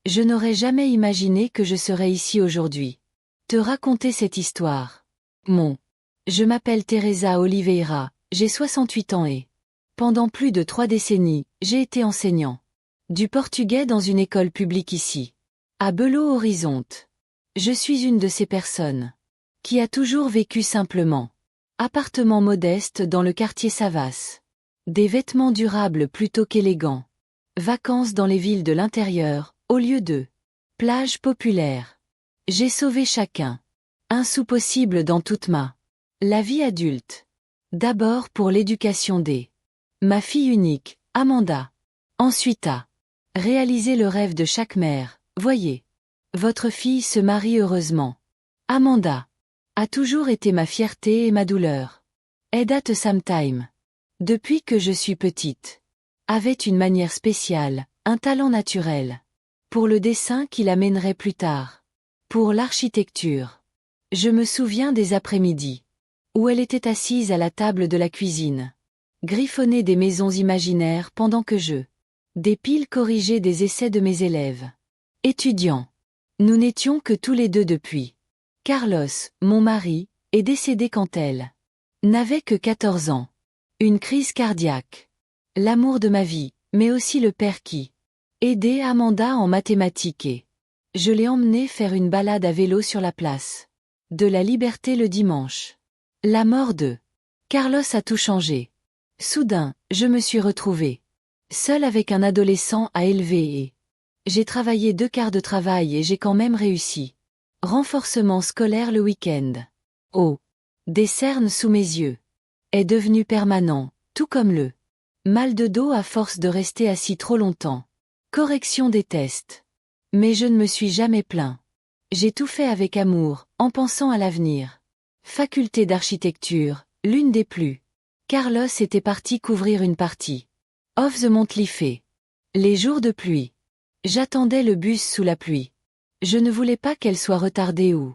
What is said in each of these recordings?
Je n'aurais jamais imaginé que je serais ici aujourd'hui. Te raconter cette histoire. Je m'appelle Teresa Oliveira, j'ai 68 ans et, pendant plus de 3 décennies, j'ai été enseignant du portugais dans une école publique ici, à Belo Horizonte. Je suis une de ces personnes qui a toujours vécu simplement. Appartement modeste dans le quartier Savas. Des vêtements durables plutôt qu'élégants. Vacances dans les villes de l'intérieur, au lieu de plages populaires. J'ai sauvé chacun. Un sou possible dans toute la vie adulte. D'abord pour l'éducation ma fille unique, Amanda. Ensuite à réaliser le rêve de chaque mère, voyez. Votre fille se marie heureusement. Amanda a toujours été ma fierté et ma douleur. And at the same time. Depuis que je suis petite. Avait une manière spéciale, un talent naturel. Pour le dessin qui l'amènerait plus tard. Pour l'architecture. Je me souviens des après-midi. Où elle était assise à la table de la cuisine. Griffonner des maisons imaginaires pendant que je des piles corrigeaient des essais de mes élèves. Étudiants. Nous n'étions que tous les deux depuis. Carlos, mon mari, est décédé quand elle n'avait que 14 ans. Une crise cardiaque. L'amour de ma vie, mais aussi le père qui aidait Amanda en mathématiques et je l'ai emmenée faire une balade à vélo sur la place de la Liberté le dimanche. La mort de Carlos a tout changé. Soudain, je me suis retrouvée seule avec un adolescent à élever et j'ai travaillé 2 quarts de travail et j'ai quand même réussi. Renforcement scolaire le week-end. Oh, des cernes sous mes yeux. Est devenu permanent, tout comme le mal de dos à force de rester assis trop longtemps. Correction des tests. Mais je ne me suis jamais plaint. J'ai tout fait avec amour, en pensant à l'avenir. Faculté d'architecture, l'une des plus. Carlos était parti couvrir une partie. Off the Montliffet. Les jours de pluie. J'attendais le bus sous la pluie. Je ne voulais pas qu'elle soit retardée ou.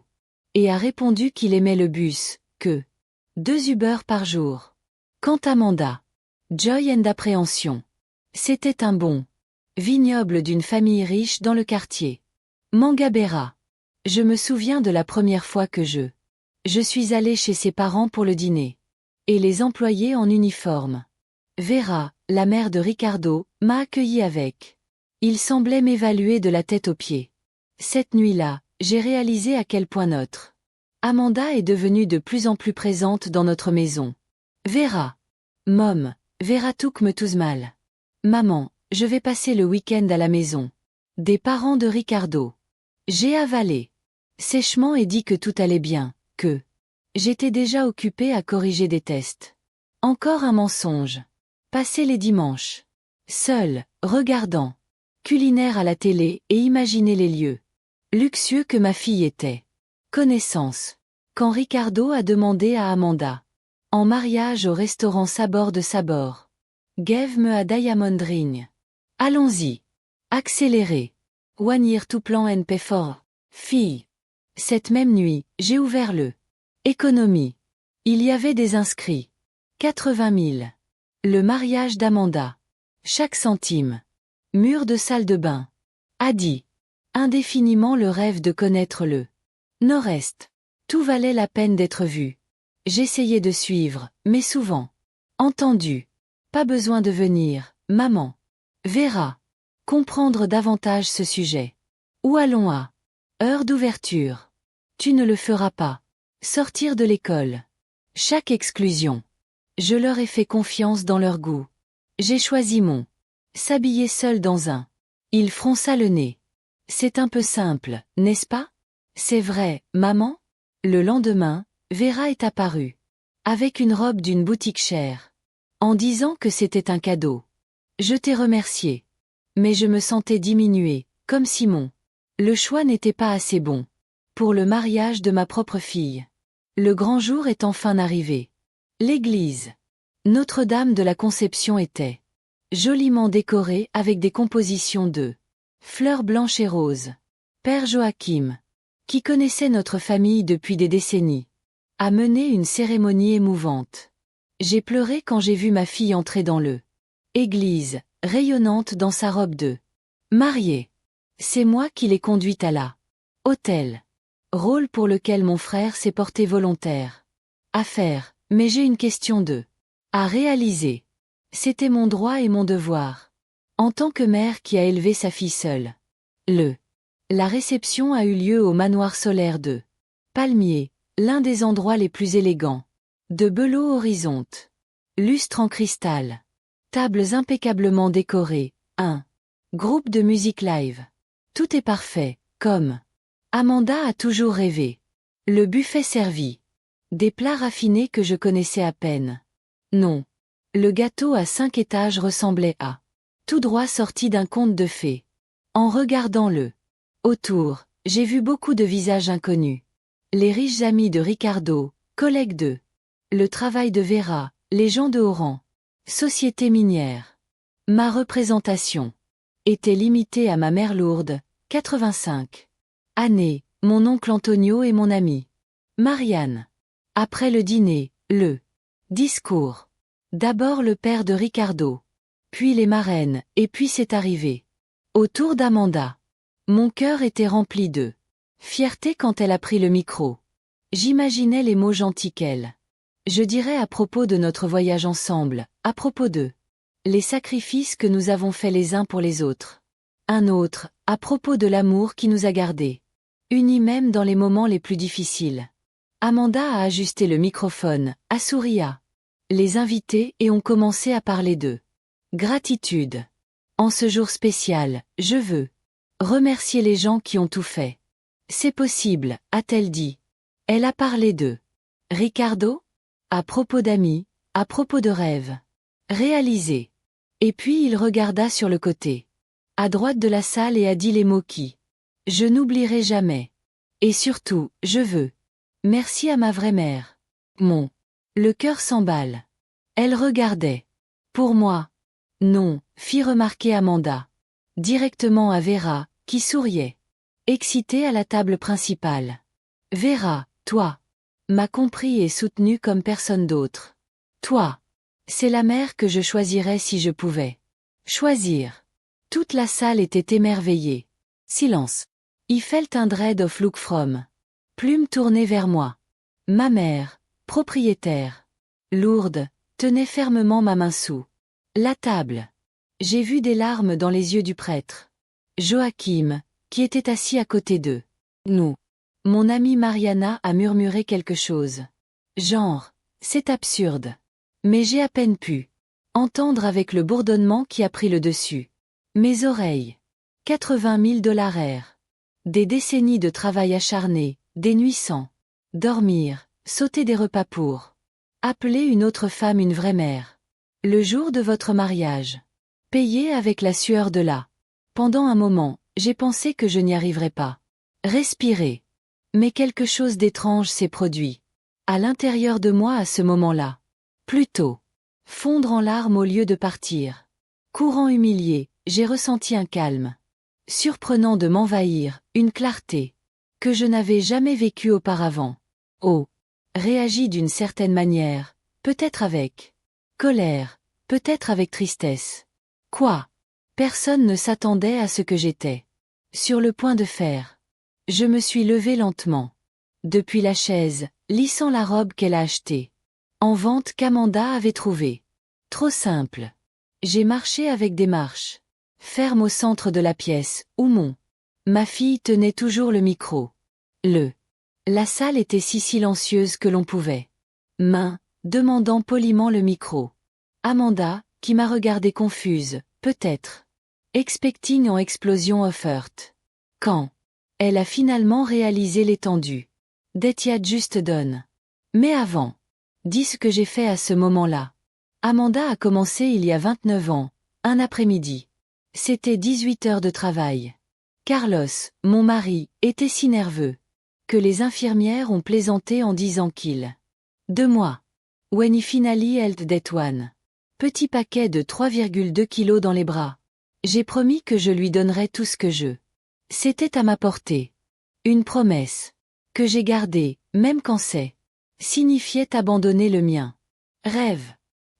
Et a répondu qu'il aimait le bus, que 2 Uber par jour. Quant à Amanda. Joy and appréhension. C'était un bon vignoble d'une famille riche dans le quartier. Mangabera. Je me souviens de la première fois que je suis allée chez ses parents pour le dîner. Et les employés en uniforme. Vera, la mère de Ricardo, m'a accueilli avec. Il semblait m'évaluer de la tête aux pieds. Cette nuit-là, j'ai réalisé à quel point notre Amanda est devenue de plus en plus présente dans notre maison. Vera. Mom, Vera took me tous mal. Maman, je vais passer le week-end à la maison. Des parents de Ricardo. J'ai avalé sèchement et dit que tout allait bien, que j'étais déjà occupée à corriger des tests. Encore un mensonge. Passer les dimanches. Seul, regardant. Culinaire à la télé et imaginer les lieux luxueux que ma fille était. Connaissance. Quand Ricardo a demandé à Amanda. En mariage au restaurant Sabor de Sabor. Gave me a Diamond Ring. Allons-y. Accéléré. One year to plan and pay for. Fille. Cette même nuit, j'ai ouvert le économie. Il y avait des inscrits. 80 000. Le mariage d'Amanda. Chaque centime. Mur de salle de bain. A dit. Indéfiniment le rêve de connaître le Nord-Est. Tout valait la peine d'être vu. J'essayais de suivre, mais souvent. Entendu. Pas besoin de venir, maman. Vera. Comprendre davantage ce sujet. Où allons à heure d'ouverture. Tu ne le feras pas. Sortir de l'école. Chaque exclusion. Je leur ai fait confiance dans leur goût. J'ai choisi mon s'habiller seul dans un. Il fronça le nez. C'est un peu simple, n'est-ce pas? C'est vrai, maman? Le lendemain, Vera est apparue. Avec une robe d'une boutique chère. En disant que c'était un cadeau. Je t'ai remercié. Mais je me sentais diminuée, comme Simon. Le choix n'était pas assez bon. Pour le mariage de ma propre fille. Le grand jour est enfin arrivé. L'église. Notre-Dame de la Conception était joliment décorée avec des compositions de fleurs blanches et roses. Père Joachim, qui connaissait notre famille depuis des décennies, a mené une cérémonie émouvante. J'ai pleuré quand j'ai vu ma fille entrer dans le église, rayonnante dans sa robe de mariée. C'est moi qui l'ai conduite à la hôtel. Rôle pour lequel mon frère s'est porté volontaire. À faire, mais j'ai une question à réaliser. C'était mon droit et mon devoir. En tant que mère qui a élevé sa fille seule. La réception a eu lieu au manoir solaire de Palmier, l'un des endroits les plus élégants. De belots horizonte. Lustres en cristal. Tables impeccablement décorées. Un groupe de musique live. Tout est parfait, comme Amanda a toujours rêvé. Le buffet servi. Des plats raffinés que je connaissais à peine. Non. Le gâteau à 5 étages ressemblait à tout droit sorti d'un conte de fées. En regardant autour, j'ai vu beaucoup de visages inconnus. Les riches amis de Ricardo, collègues le travail de Vera, les gens de haut rang. Société minière. Ma représentation était limitée à ma mère lourde, 85 années, mon oncle Antonio et mon ami Marianne. Après le dîner, le discours. D'abord le père de Ricardo. Puis les marraines, et puis c'est arrivé. Autour d'Amanda. Mon cœur était rempli de fierté quand elle a pris le micro. J'imaginais les mots gentils qu'elle je dirais à propos de notre voyage ensemble, à propos les sacrifices que nous avons faits les uns pour les autres. Un autre, à propos de l'amour qui nous a gardés. Unis même dans les moments les plus difficiles. Amanda a ajusté le microphone, a souri à les invités et ont commencé à parler de gratitude. En ce jour spécial, je veux remercier les gens qui ont tout fait. C'est possible, a-t-elle dit. Elle a parlé de Ricardo? À propos d'amis, à propos de rêves. Réalisés. Et puis il regarda sur le côté. À droite de la salle et a dit les mots qui je n'oublierai jamais. Et surtout, je veux. Merci à ma vraie mère. Le cœur s'emballe. Elle regardait. Pour moi. Non, fit remarquer Amanda. Directement à Vera, qui souriait. Excitée à la table principale. Vera, toi. M'a compris et soutenu comme personne d'autre. Toi. C'est la mère que je choisirais si je pouvais. Choisir. Toute la salle était émerveillée. Silence. I felt un dread of look from. Plume tournée vers moi. Ma mère, propriétaire. Lourde, tenait fermement ma main sous la table. J'ai vu des larmes dans les yeux du prêtre. Joachim, qui était assis à côté d'eux. Nous. Mon amie Mariana a murmuré quelque chose. Genre, c'est absurde. Mais j'ai à peine pu entendre avec le bourdonnement qui a pris le dessus. Mes oreilles. 80 000 dollars. Des décennies de travail acharné, des nuits sans dormir, sauter des repas pour appeler une autre femme une vraie mère. Le jour de votre mariage. Payé avec la sueur de la. Pendant un moment, j'ai pensé que je n'y arriverais pas. Respirer. Mais quelque chose d'étrange s'est produit. À l'intérieur de moi à ce moment-là. Plutôt. Fondre en larmes au lieu de partir. Courant humilié, j'ai ressenti un calme. Surprenant de m'envahir, une clarté. Que je n'avais jamais vécue auparavant. Oh. Réagi d'une certaine manière, peut-être avec colère, peut-être avec tristesse. Quoi? Personne ne s'attendait à ce que j'étais sur le point de faire. Je me suis levée lentement. Depuis la chaise, lissant la robe qu'elle a achetée. En vente qu'Amanda avait trouvée. Trop simple. J'ai marché avec des marches. Ferme au centre de la pièce, où ma fille tenait toujours le micro. La salle était si silencieuse que l'on pouvait. Demandant poliment le micro. Amanda, qui m'a regardée confuse, peut-être. Expecting en explosion of hurt. Quand elle a finalement réalisé l'étendue. That just done. Mais avant. Dis ce que j'ai fait à ce moment-là. Amanda a commencé il y a 29 ans, un après-midi. C'était 18 heures de travail. Carlos, mon mari, était si nerveux que les infirmières ont plaisanté en disant qu'il 2 mois. When he finally held that one. Petit paquet de 3,2 kilos dans les bras. J'ai promis que je lui donnerais tout ce que je. C'était à ma portée. Une promesse. Que j'ai gardée, même quand signifiait abandonner le mien. Rêve.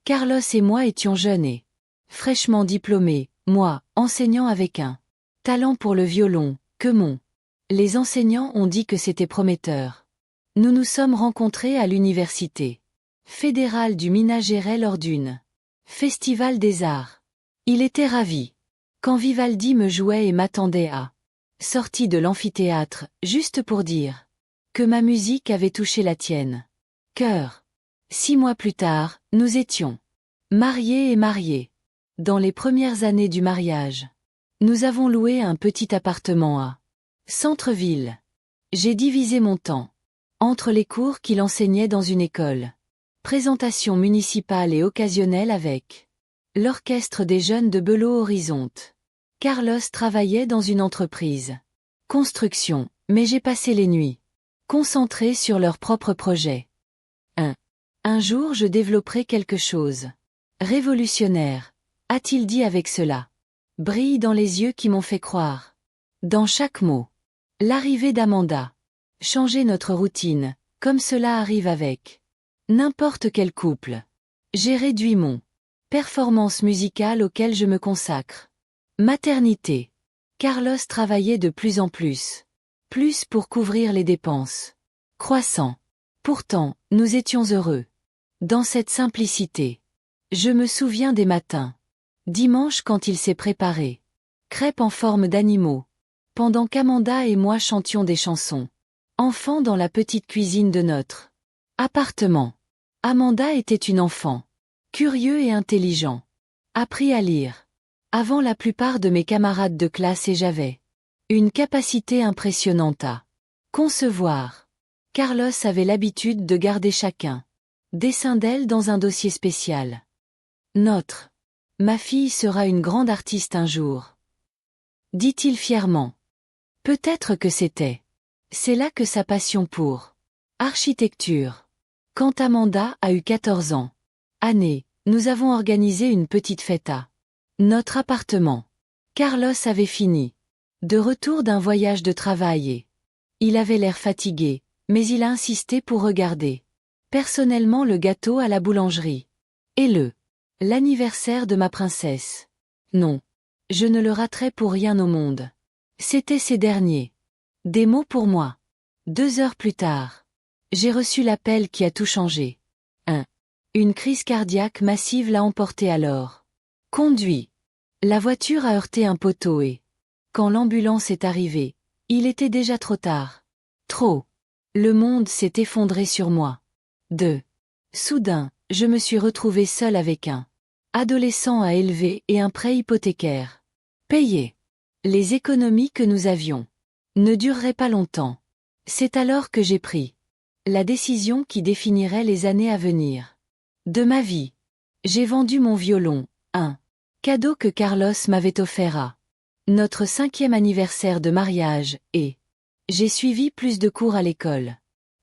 Carlos et moi étions jeunes et fraîchement diplômés, moi, enseignant avec un Talent pour le violon, que mon. Les enseignants ont dit que c'était prometteur. Nous nous sommes rencontrés à l'université fédérale du Minas Gerais lors d'une festival des arts. Il était ravi. Quand Vivaldi me jouait et m'attendait à sortie de l'amphithéâtre, juste pour dire que ma musique avait touché la tienne. Cœur. 6 mois plus tard, nous étions mariés et mariés. Dans les premières années du mariage, nous avons loué un petit appartement à Centre-ville. J'ai divisé mon temps entre les cours qu'il enseignait dans une école, présentations municipales et occasionnelles avec l'orchestre des jeunes de Belo Horizonte. Carlos travaillait dans une entreprise construction, mais j'ai passé les nuits concentrés sur leurs propres projets. Un jour je développerai quelque chose révolutionnaire, a-t-il dit avec cela. Brille dans les yeux qui m'ont fait croire. Dans chaque mot. L'arrivée d'Amanda. Changer notre routine, comme cela arrive avec n'importe quel couple. J'ai réduit mon performance musicale auquel je me consacre. Maternité. Carlos travaillait de plus en plus. Plus pour couvrir les dépenses. Croissant. Pourtant, nous étions heureux. Dans cette simplicité. Je me souviens des matins. Dimanche quand il s'est préparé. Crêpes en forme d'animaux. Pendant qu'Amanda et moi chantions des chansons. Enfants dans la petite cuisine de notre appartement. Amanda était une enfant. Curieux et intelligent. Appris à lire. Avant la plupart de mes camarades de classe et j'avais une capacité impressionnante à concevoir. Carlos avait l'habitude de garder chacun dessin d'elle dans un dossier spécial. Ma fille sera une grande artiste un jour. Dit-il fièrement. Peut-être que c'est là que sa passion pour architecture. Quand Amanda a eu 14 ans, nous avons organisé une petite fête à notre appartement. Carlos avait fini. De retour d'un voyage de travail et il avait l'air fatigué, mais il a insisté pour regarder personnellement le gâteau à la boulangerie. Et l'anniversaire de ma princesse. Non. Je ne le raterai pour rien au monde. C'était ces derniers. Des mots pour moi. 2 heures plus tard. J'ai reçu l'appel qui a tout changé. Une crise cardiaque massive l'a emporté alors. Conduit. La voiture a heurté un poteau et, quand l'ambulance est arrivée, il était déjà trop tard. Trop. Le monde s'est effondré sur moi. Soudain, je me suis retrouvée seule avec un adolescent à élever et un prêt hypothécaire. Payé. Les économies que nous avions ne dureraient pas longtemps. C'est alors que j'ai pris la décision qui définirait les années à venir de ma vie. J'ai vendu mon violon, un cadeau que Carlos m'avait offert à notre 5e anniversaire de mariage, et j'ai suivi plus de cours à l'école.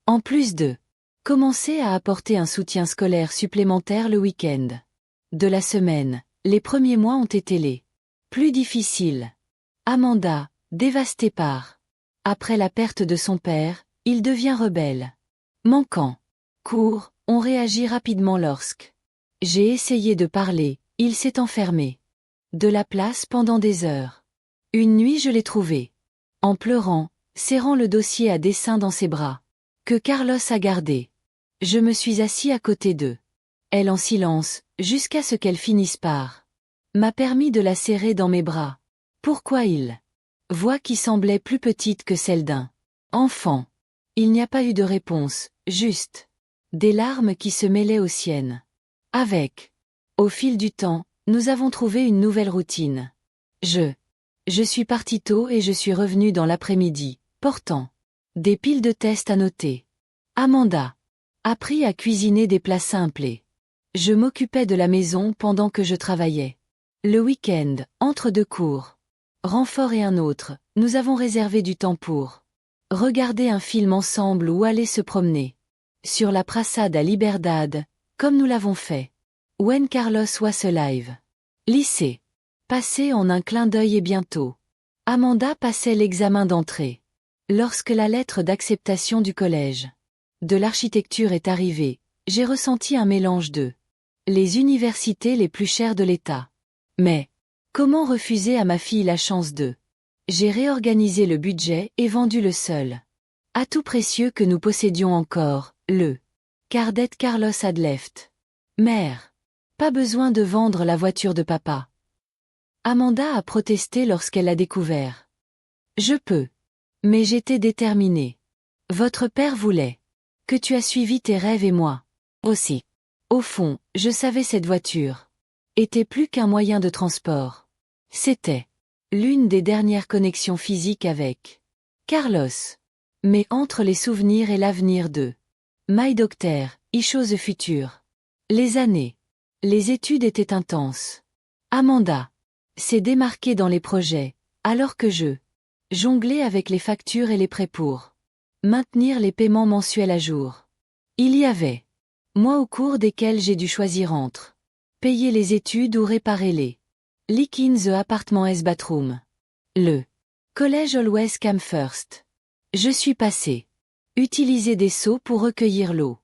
En plus de commencer à apporter un soutien scolaire supplémentaire le week-end de la semaine, les premiers mois ont été les plus difficiles. Amanda, dévastée par après la perte de son père, il devient rebelle. Manquant. Court, on réagit rapidement lorsque j'ai essayé de parler, il s'est enfermé. De la place pendant des heures. Une nuit je l'ai trouvé. En pleurant, serrant le dossier à dessin dans ses bras. Que Carlos a gardé. Je me suis assis à côté d'eux. Elle en silence, jusqu'à ce qu'elle finisse par m'a permis de la serrer dans mes bras. Pourquoi voix qui semblait plus petite que celle d'un enfant. Il n'y a pas eu de réponse, juste des larmes qui se mêlaient aux siennes. Au fil du temps, nous avons trouvé une nouvelle routine. Je suis parti tôt et je suis revenu dans l'après-midi, portant des piles de tests à noter. Amanda appris à cuisiner des plats simples et je m'occupais de la maison pendant que je travaillais. Le week-end, entre 2 cours, renfort et un autre, nous avons réservé du temps pour regarder un film ensemble ou aller se promener sur la Praçada da Liberdade, comme nous l'avons fait. When Carlos was alive. Lycée. Passé en un clin d'œil et bientôt. Amanda passait l'examen d'entrée. Lorsque la lettre d'acceptation du collège de l'architecture est arrivée, j'ai ressenti un mélange de les universités les plus chères de l'État. Mais comment refuser à ma fille la chance de J'ai réorganisé le budget et vendu le seul atout précieux que nous possédions encore, le Cadet Carlos Adleft. Mère. Pas besoin de vendre la voiture de papa. Amanda a protesté lorsqu'elle l'a découvert. Je peux. Mais j'étais déterminée. Votre père voulait que tu as suivi tes rêves et moi aussi. Au fond, je savais cette voiture était plus qu'un moyen de transport. C'était l'une des dernières connexions physiques avec Carlos. Mais entre les souvenirs et l'avenir de My Doctor, choses futures. Les années. Les études étaient intenses. Amanda s'est démarquée dans les projets, alors que je jonglais avec les factures et les prêts pour maintenir les paiements mensuels à jour. Il y avait mois au cours desquels j'ai dû choisir entre payer les études ou réparer les leak in the apartment's bathroom. Le collège always came first. Je suis passé utiliser des seaux pour recueillir l'eau.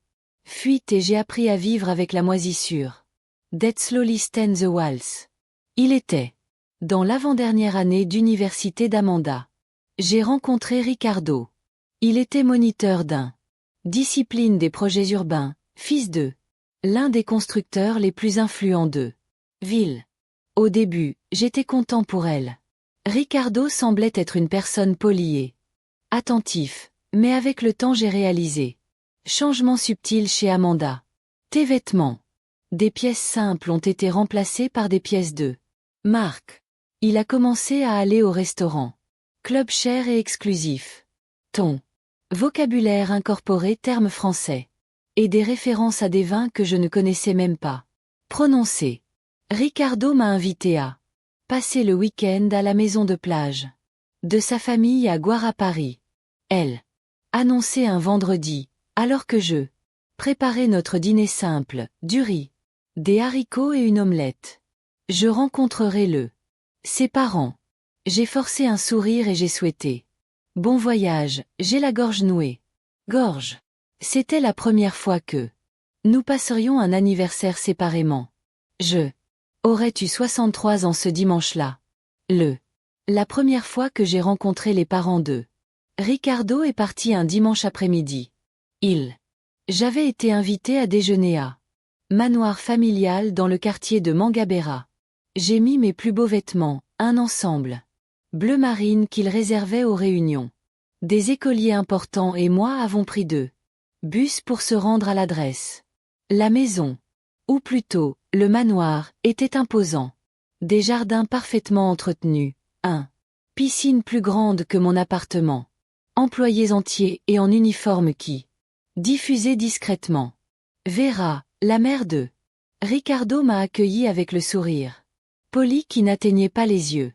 Fuite et j'ai appris à vivre avec la moisissure. That slowly stand the walls. Il était dans l'avant-dernière année d'université d'Amanda. J'ai rencontré Ricardo. Il était moniteur d'un discipline des projets urbains, fils de l'un des constructeurs les plus influents de ville. Au début, j'étais content pour elle. Ricardo semblait être une personne polie et attentif, mais avec le temps j'ai réalisé changement subtil chez Amanda. Tes vêtements. Des pièces simples ont été remplacées par des pièces de marque. Il a commencé à aller au restaurant. Club cher et exclusif. Ton vocabulaire incorporé termes français. Et des références à des vins que je ne connaissais même pas prononcer. Ricardo m'a invité à passer le week-end à la maison de plage de sa famille à Guarapari. Elle annonçait un vendredi, alors que je préparais notre dîner simple, du riz, des haricots et une omelette. Je rencontrerai ses parents. J'ai forcé un sourire et j'ai souhaité bon voyage, j'ai la gorge nouée. Gorge. C'était la première fois que nous passerions un anniversaire séparément. Je aurais eu 63 ans ce dimanche-là. La première fois que j'ai rencontré les parents de Ricardo est parti un dimanche après-midi. J'avais été invité à déjeuner à manoir familial dans le quartier de Mangabera. J'ai mis mes plus beaux vêtements, un ensemble bleu marine qu'il réservait aux réunions. Des écoliers importants et moi avons pris deux bus pour se rendre à l'adresse. La maison, ou plutôt, le manoir, était imposant. Des jardins parfaitement entretenus, piscine plus grande que mon appartement. Employés entiers et en uniforme qui diffusaient discrètement. Vera, la mère de Ricardo m'a accueilli avec le sourire poli qui n'atteignait pas les yeux.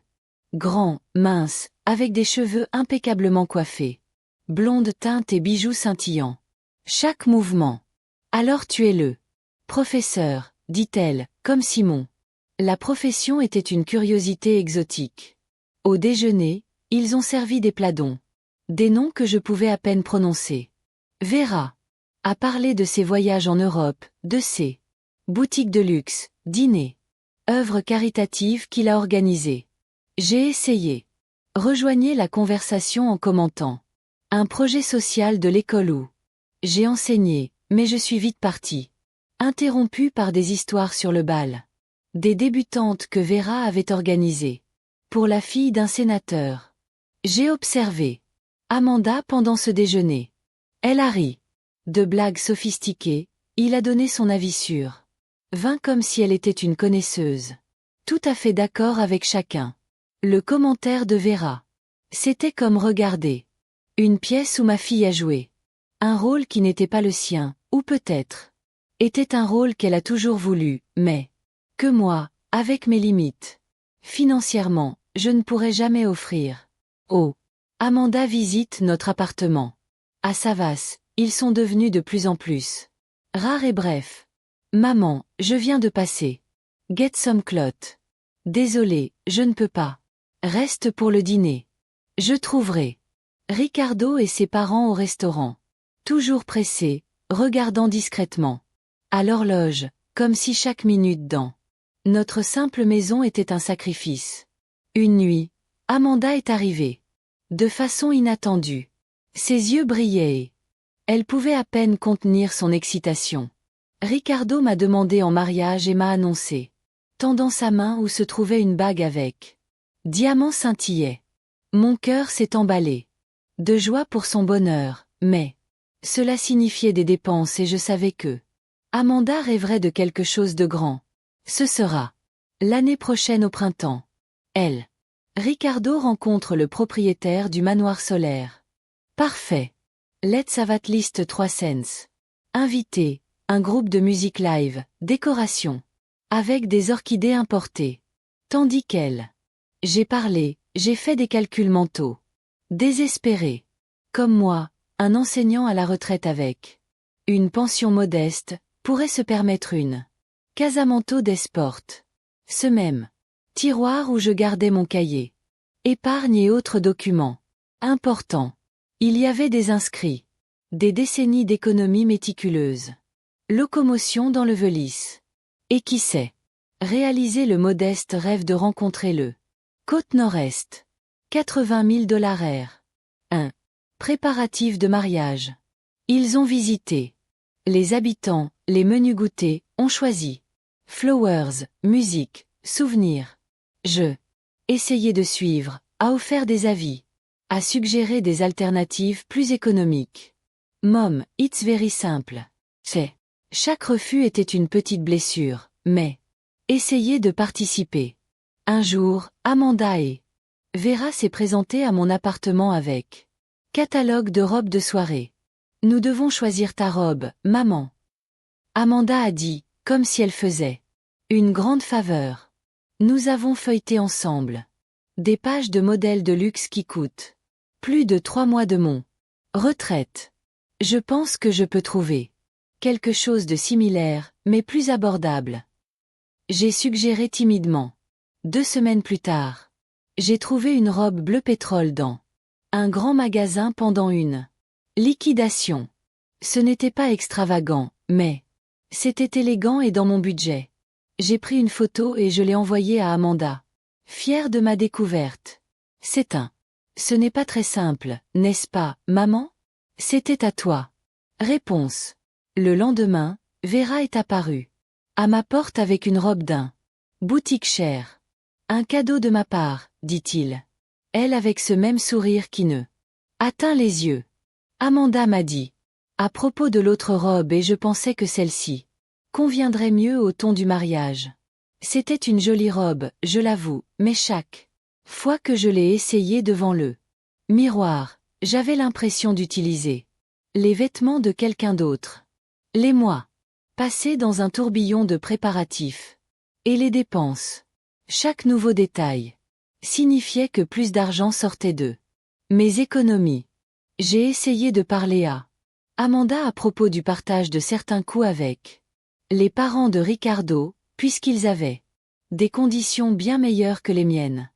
Grand, mince, avec des cheveux impeccablement coiffés. Blonde teinte et bijoux scintillants. Chaque mouvement. Alors tu es le professeur, dit-elle, comme Simon. La profession était une curiosité exotique. Au déjeuner, ils ont servi des pladons. Des noms que je pouvais à peine prononcer. Vera a parlé de ses voyages en Europe, de ses boutiques de luxe, dîners, œuvres caritatives qu'il a organisées. J'ai essayé. Rejoignez la conversation en commentant. Un projet social de l'école où j'ai enseigné, mais je suis vite partie. Interrompue par des histoires sur le bal. Des débutantes que Vera avait organisées. Pour la fille d'un sénateur. J'ai observé Amanda pendant ce déjeuner. Elle a ri. De blagues sophistiquées, il a donné son avis sur 20 comme si elle était une connaisseuse. Tout à fait d'accord avec chacun. Le commentaire de Vera. C'était comme regarder une pièce où ma fille a joué. Un rôle qui n'était pas le sien, ou peut-être était un rôle qu'elle a toujours voulu, mais que moi, avec mes limites financièrement, je ne pourrais jamais offrir. Oh, Amanda visite notre appartement. À Savas, ils sont devenus de plus en plus rares et brefs. Maman, je viens de passer. Get some cloth. Désolé, je ne peux pas. Reste pour le dîner. Je trouverai Ricardo et ses parents au restaurant. Toujours pressés, regardant discrètement à l'horloge, comme si chaque minute dans notre simple maison était un sacrifice. Une nuit Amanda est arrivée. De façon inattendue. Ses yeux brillaient et elle pouvait à peine contenir son excitation. Ricardo m'a demandé en mariage et m'a annoncé, tendant sa main où se trouvait une bague avec diamant scintillait. Mon cœur s'est emballé. De joie pour son bonheur, mais cela signifiait des dépenses et je savais que Amanda rêverait de quelque chose de grand. Ce sera l'année prochaine au printemps. Elle. Ricardo rencontre le propriétaire du manoir solaire. Parfait. Let's have at least 3 cents. Invité, un groupe de musique live, décoration. Avec des orchidées importées. Tandis qu'elle. J'ai parlé, j'ai fait des calculs mentaux. Désespéré. Comme moi, un enseignant à la retraite avec une pension modeste, pourrait se permettre une Casamento des Sports. Ce même tiroir où je gardais mon cahier. Épargne et autres documents. Importants. Il y avait des inscrits. Des décennies d'économie méticuleuse. Locomotion dans le Velisse. Et qui sait réaliser le modeste rêve de rencontrer le Côte Nord-Est. 80 000 $. 1. Préparatifs de mariage. Ils ont visité. Les habitants, les menus goûtés, ont choisi. Flowers, musique, souvenirs. Je. Essayé de suivre, a offert des avis. A suggéré des alternatives plus économiques. Mom, it's very simple. C'est. Chaque refus était une petite blessure, mais. Essayez de participer. Un jour, Amanda et Vera s'est présentée à mon appartement avec catalogue de robes de soirée. Nous devons choisir ta robe, maman. Amanda a dit, comme si elle faisait une grande faveur. Nous avons feuilleté ensemble des pages de modèles de luxe qui coûtent plus de 3 mois de mon retraite. Je pense que je peux trouver quelque chose de similaire, mais plus abordable. J'ai suggéré timidement. 2 semaines plus tard, j'ai trouvé une robe bleu pétrole dans un grand magasin pendant une liquidation. Ce n'était pas extravagant, mais c'était élégant et dans mon budget. J'ai pris une photo et je l'ai envoyée à Amanda. Fière de ma découverte. C'est un. Ce n'est pas très simple, n'est-ce pas, maman? C'était à toi. Réponse. Le lendemain, Vera est apparue à ma porte avec une robe d'un boutique chère. Un cadeau de ma part, dit-il. Elle avec ce même sourire qui ne atteint les yeux. Amanda m'a dit. À propos de l'autre robe et je pensais que celle-ci conviendrait mieux au ton du mariage. C'était une jolie robe, je l'avoue, mais chaque fois que je l'ai essayée devant le miroir, j'avais l'impression d'utiliser les vêtements de quelqu'un d'autre. Les mois passés dans un tourbillon de préparatifs. Et les dépenses. Chaque nouveau détail signifiait que plus d'argent sortait d'eux. Mes économies. J'ai essayé de parler à Amanda à propos du partage de certains coûts avec les parents de Ricardo, puisqu'ils avaient des conditions bien meilleures que les miennes.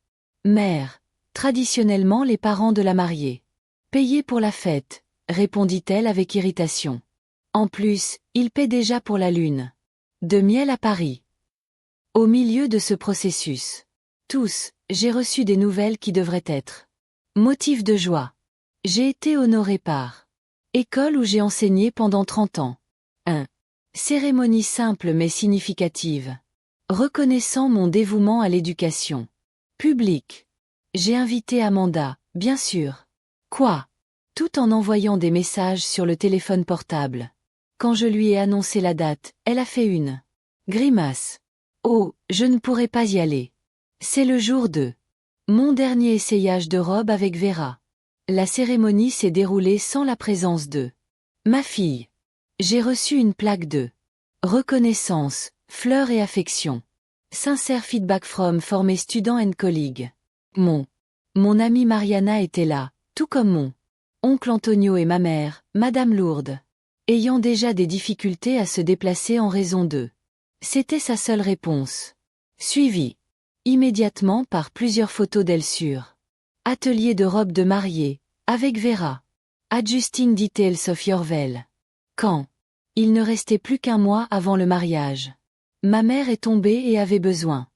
Mère, traditionnellement les parents de la mariée. Payer pour la fête, répondit-elle avec irritation. En plus, ils paient déjà pour la lune de miel à Paris. Au milieu de ce processus, tous, j'ai reçu des nouvelles qui devraient être motif de joie. J'ai été honoré par école où j'ai enseigné pendant 30 ans. 1. Cérémonie simple mais significative. Reconnaissant mon dévouement à l'éducation publique. J'ai invité Amanda, bien sûr. Quoi? Tout en envoyant des messages sur le téléphone portable. Quand je lui ai annoncé la date, elle a fait une grimace. Oh, je ne pourrai pas y aller. C'est le jour de mon dernier essayage de robe avec Vera. La cérémonie s'est déroulée sans la présence de ma fille. J'ai reçu une plaque de reconnaissance, fleurs et affection. Sincère feedback from former student and colleague. Mon amie Mariana était là, tout comme mon oncle Antonio et ma mère, Madame Lourdes, ayant déjà des difficultés à se déplacer en raison d'eux. C'était sa seule réponse. Suivie immédiatement par plusieurs photos d'elle sur atelier de robe de mariée, avec Vera. Adjusting details of your veil. Quand il ne restait plus qu'un mois avant le mariage. Ma mère est tombée et avait besoin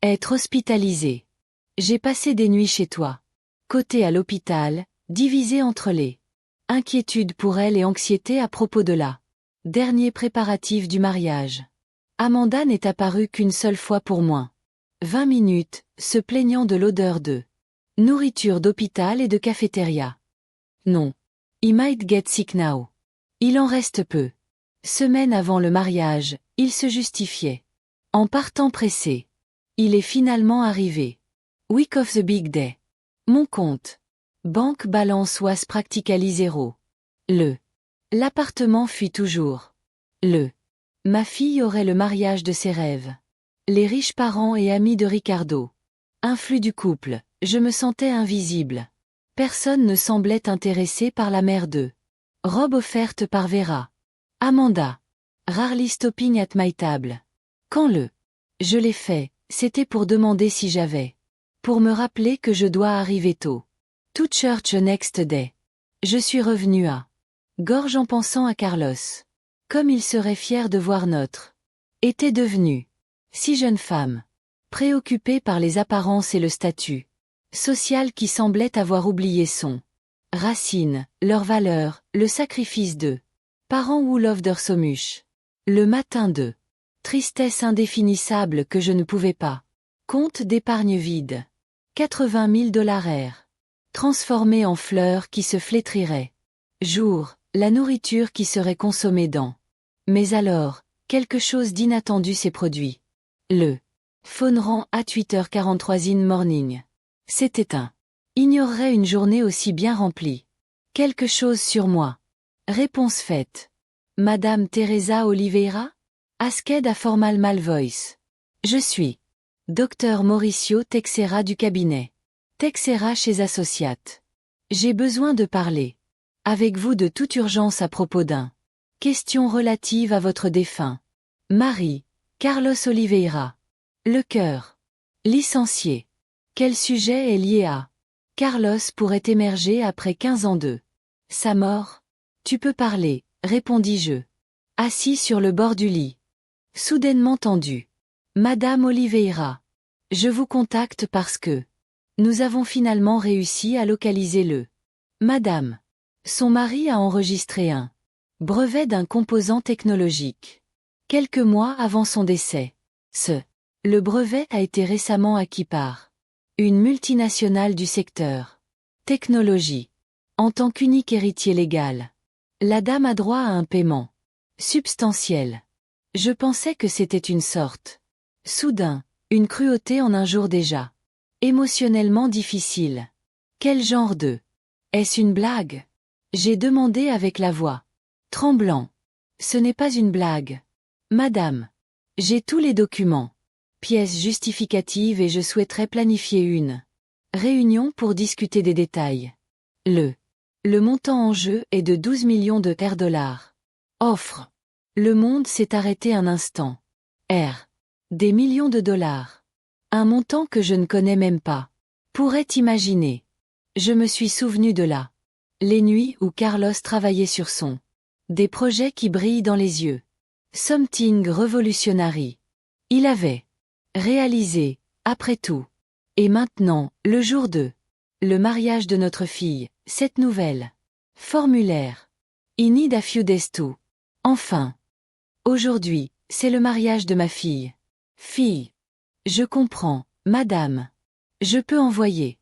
être hospitalisée. J'ai passé des nuits chez toi. Côté à l'hôpital, divisé entre les inquiétudes pour elle et anxiété à propos de la dernier préparatif du mariage. Amanda n'est apparue qu'une seule fois pour moins 20 minutes, se plaignant de l'odeur de nourriture d'hôpital et de cafétéria. Non. I might get sick now. Il en reste peu. Semaine avant le mariage, il se justifiait. En partant pressé. Il est finalement arrivé. Week of the big day. Mon compte. Banque balance was practically zéro. L'appartement fuit toujours. Ma fille aurait le mariage de ses rêves. Les riches parents et amis de Ricardo. Influx du couple, je me sentais invisible. Personne ne semblait intéressé par la mère de robe offerte par Vera. Amanda. Rarely stopping at my table. Quand je l'ai fait, c'était pour demander si j'avais. Pour me rappeler que je dois arriver tôt. To church next day. Je suis revenu à gorge en pensant à Carlos. Comme il serait fier de voir notre était devenue si jeune femme. Préoccupée par les apparences et le statut social qui semblait avoir oublié son racine, leurs valeurs, le sacrifice de parents ou Somuch. Le matin de tristesse indéfinissable que je ne pouvais pas. Compte d'épargne vide. 80 000 $. Transformé en fleurs qui se flétriraient. Jour, la nourriture qui serait consommée dans. Mais alors, quelque chose d'inattendu s'est produit. Le phone rang à 8h43 in morning. C'était un. Ignorerait une journée aussi bien remplie. Quelque chose sur moi. Réponse faite. Madame Teresa Oliveira? Asked a formal mal voice. Je suis. Docteur Mauricio Texera du cabinet. Texera chez Associate. J'ai besoin de parler. Avec vous de toute urgence à propos d'un. Question relative à votre défunt. Mari. Carlos Oliveira. Le cœur. Licencié. Quel sujet est lié à Carlos pourrait émerger après 15 ans de sa mort? Tu peux parler, répondis-je. Assis sur le bord du lit. Soudainement tendu. Madame Oliveira. Je vous contacte parce que nous avons finalement réussi à localiser le Madame. Son mari a enregistré un brevet d'un composant technologique. Quelques mois avant son décès. Le brevet a été récemment acquis par une multinationale du secteur technologie. En tant qu'unique héritier légal, la dame a droit à un paiement substantiel. Je pensais que c'était une sorte. Soudain, une cruauté en un jour déjà. Émotionnellement difficile. Quel genre de... Est-ce une blague? J'ai demandé avec la voix. Tremblant. Ce n'est pas une blague. Madame. J'ai tous les documents. Pièces justificatives et je souhaiterais planifier une réunion pour discuter des détails. Le montant en jeu est de 12 millions de $. Offre. Le monde s'est arrêté un instant. Des millions de dollars. Un montant que je ne connais même pas. Pourrait imaginer. Je me suis souvenu de là. Les nuits où Carlos travaillait sur son. Des projets qui brillent dans les yeux. Something revolutionary. Il avait réalisé, après tout. Et maintenant, le jour de le mariage de notre fille, cette nouvelle formulaire. I need a few days to. Enfin. Aujourd'hui, c'est le mariage de ma fille. Fille. Je comprends, madame. Je peux envoyer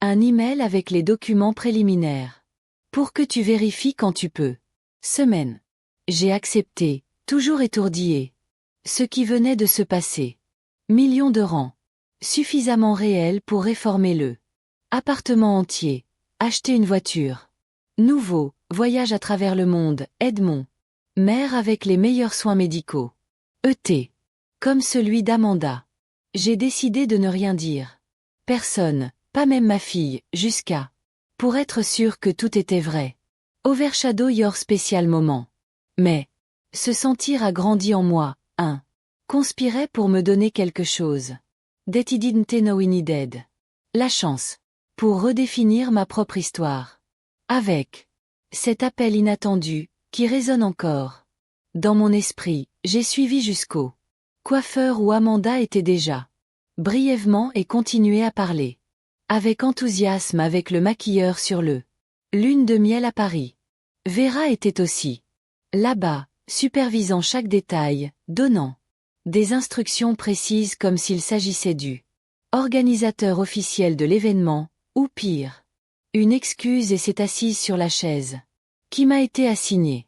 un email avec les documents préliminaires. Pour que tu vérifies quand tu peux. Semaine. J'ai accepté, toujours étourdie. Ce qui venait de se passer. Millions de rangs. Suffisamment réel pour réformer le appartement entier. Acheter une voiture. Nouveau, voyage à travers le monde, Edmond. Mère avec les meilleurs soins médicaux. E.T. Comme celui d'Amanda. J'ai décidé de ne rien dire. Personne, pas même ma fille, jusqu'à. Pour être sûr que tout était vrai. Overshadow your spécial moment. Mais. Se sentir a grandi en moi, conspirait pour me donner quelque chose. That he didn't know he needed. La chance. Pour redéfinir ma propre histoire. Avec. Cet appel inattendu, qui résonne encore. Dans mon esprit, j'ai suivi jusqu'au coiffeur où Amanda était déjà. Brièvement et continué à parler. avec enthousiasme avec le maquilleur sur le lune de miel à Paris. Vera était aussi là-bas, supervisant chaque détail, donnant des instructions précises comme s'il s'agissait du organisateur officiel de l'événement, ou pire. Une excuse et s'est assise sur la chaise qui m'a été assignée.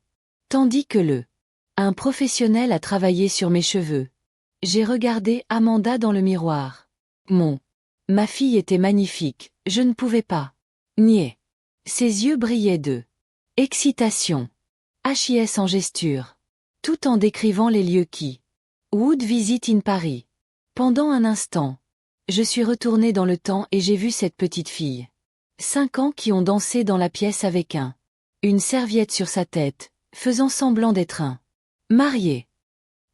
Tandis que un professionnel a travaillé sur mes cheveux. J'ai regardé Amanda dans le miroir. Ma fille était magnifique, je ne pouvais pas nier. Ses yeux brillaient de excitation. HIS en gesture. Tout en décrivant les lieux qui Would visit in Paris. Pendant un instant, je suis retournée dans le temps et j'ai vu cette petite fille. 5 ans qui ont dansé dans la pièce avec une serviette sur sa tête, faisant semblant d'être un marié.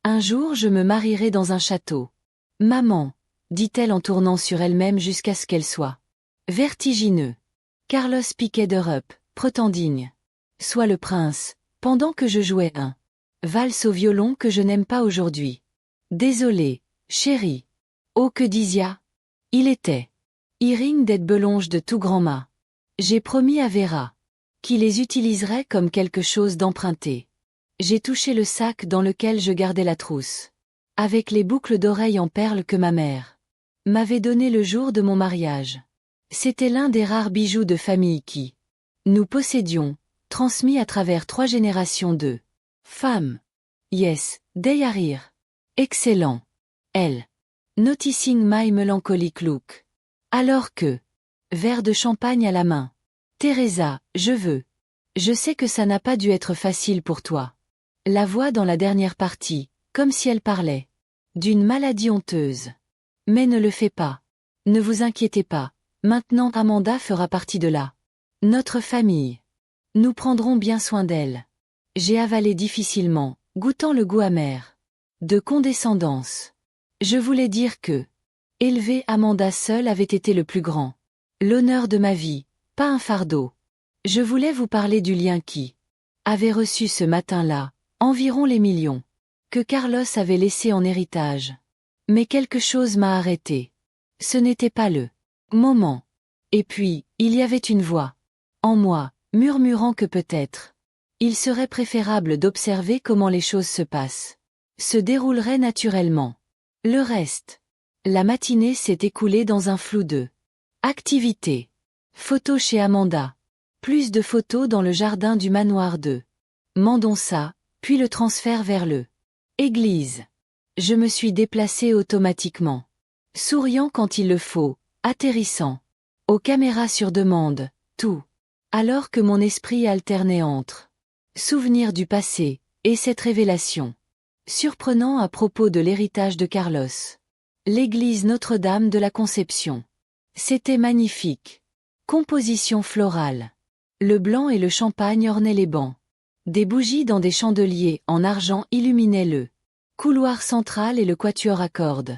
Un jour je me marierai dans un château. Maman, dit-elle en tournant sur elle-même jusqu'à ce qu'elle soit vertigineux. Carlos Piquet d'Europe, pretendigne. Soit le prince, pendant que je jouais un valse au violon que je n'aime pas aujourd'hui. Désolé, chérie. Oh que Disia. Il était Irine d'être belonge de tout grand-mât. J'ai promis à Vera qui les utiliserait comme quelque chose d'emprunté. J'ai touché le sac dans lequel je gardais la trousse. Avec les boucles d'oreilles en perles que ma mère m'avait donné le jour de mon mariage. C'était l'un des rares bijoux de famille qui nous possédions, transmis à travers 3 générations de femmes. Yes, they are here. Excellent. Elle. Noticing my melancholic look. Alors que, verre de champagne à la main. Teresa, je veux. Je sais que ça n'a pas dû être facile pour toi. La voix dans la dernière partie, comme si elle parlait d'une maladie honteuse. Mais ne le fais pas. Ne vous inquiétez pas, maintenant Amanda fera partie de notre famille. Nous prendrons bien soin d'elle. J'ai avalé difficilement, goûtant le goût amer de condescendance. Je voulais dire que élever Amanda seule avait été le plus grand l'honneur de ma vie, pas un fardeau. Je voulais vous parler du lien qui avait reçu ce matin-là environ les millions que Carlos avait laissés en héritage. Mais quelque chose m'a arrêté. Ce n'était pas le moment. Et puis, il y avait une voix en moi, murmurant que peut-être il serait préférable d'observer comment les choses se passent. Se dérouleraient naturellement. Le reste. La matinée s'est écoulée dans un flou de activités. Photos chez Amanda. Plus de photos dans le jardin du manoir de Mendonça, puis le transfert vers le église. Je me suis déplacée automatiquement. Souriant quand il le faut, atterrissant. Aux caméras sur demande, tout. Alors que mon esprit alternait entre souvenirs du passé et cette révélation. Surprenant à propos de l'héritage de Carlos. L'église Notre-Dame de la Conception. C'était magnifique. Composition florale. Le blanc et le champagne ornaient les bancs. Des bougies dans des chandeliers en argent illuminaient le couloir central et le quatuor à cordes.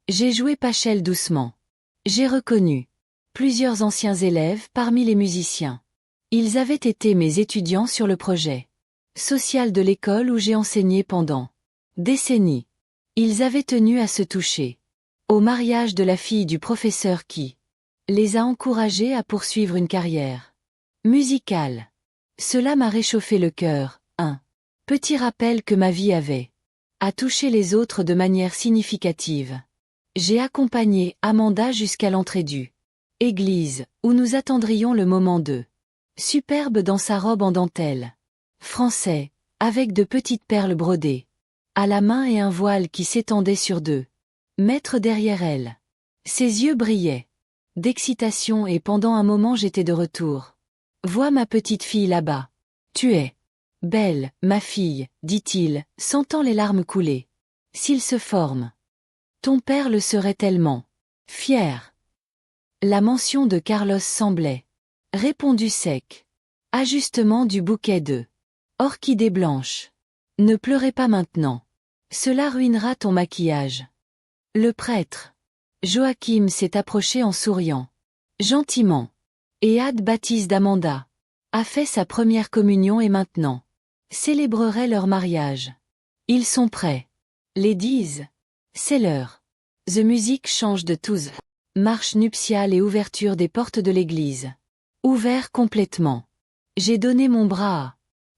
J'ai joué Pachel doucement. J'ai reconnu plusieurs anciens élèves parmi les musiciens. Ils avaient été mes étudiants sur le projet social de l'école où j'ai enseigné pendant décennies. Ils avaient tenu à se toucher au mariage de la fille du professeur qui les a encouragés à poursuivre une carrière musicale. Cela m'a réchauffé le cœur, un petit rappel que ma vie avait à toucher les autres de manière significative. J'ai accompagné Amanda jusqu'à l'entrée du église, où nous attendrions le moment de superbe dans sa robe en dentelle français, avec de petites perles brodées à la main et un voile qui s'étendait sur 2 mètres derrière elle. Ses yeux brillaient d'excitation et pendant un moment j'étais de retour. Vois ma petite fille là-bas. Tu es belle, ma fille, dit-il, sentant les larmes couler. S'il se forme. Ton père le serait tellement fier. La mention de Carlos semblait répondu sec. Ajustement du bouquet de orchidées blanches. Ne pleurez pas maintenant. Cela ruinera ton maquillage. Le prêtre Joachim s'est approché en souriant. Gentiment. Ehad baptise d'Amanda. A fait sa première communion et maintenant célébrerait leur mariage. Ils sont prêts. Ladies, c'est l'heure. The music change de tous. marche nuptiale et ouverture des portes de l'église. Ouvert complètement. J'ai donné mon bras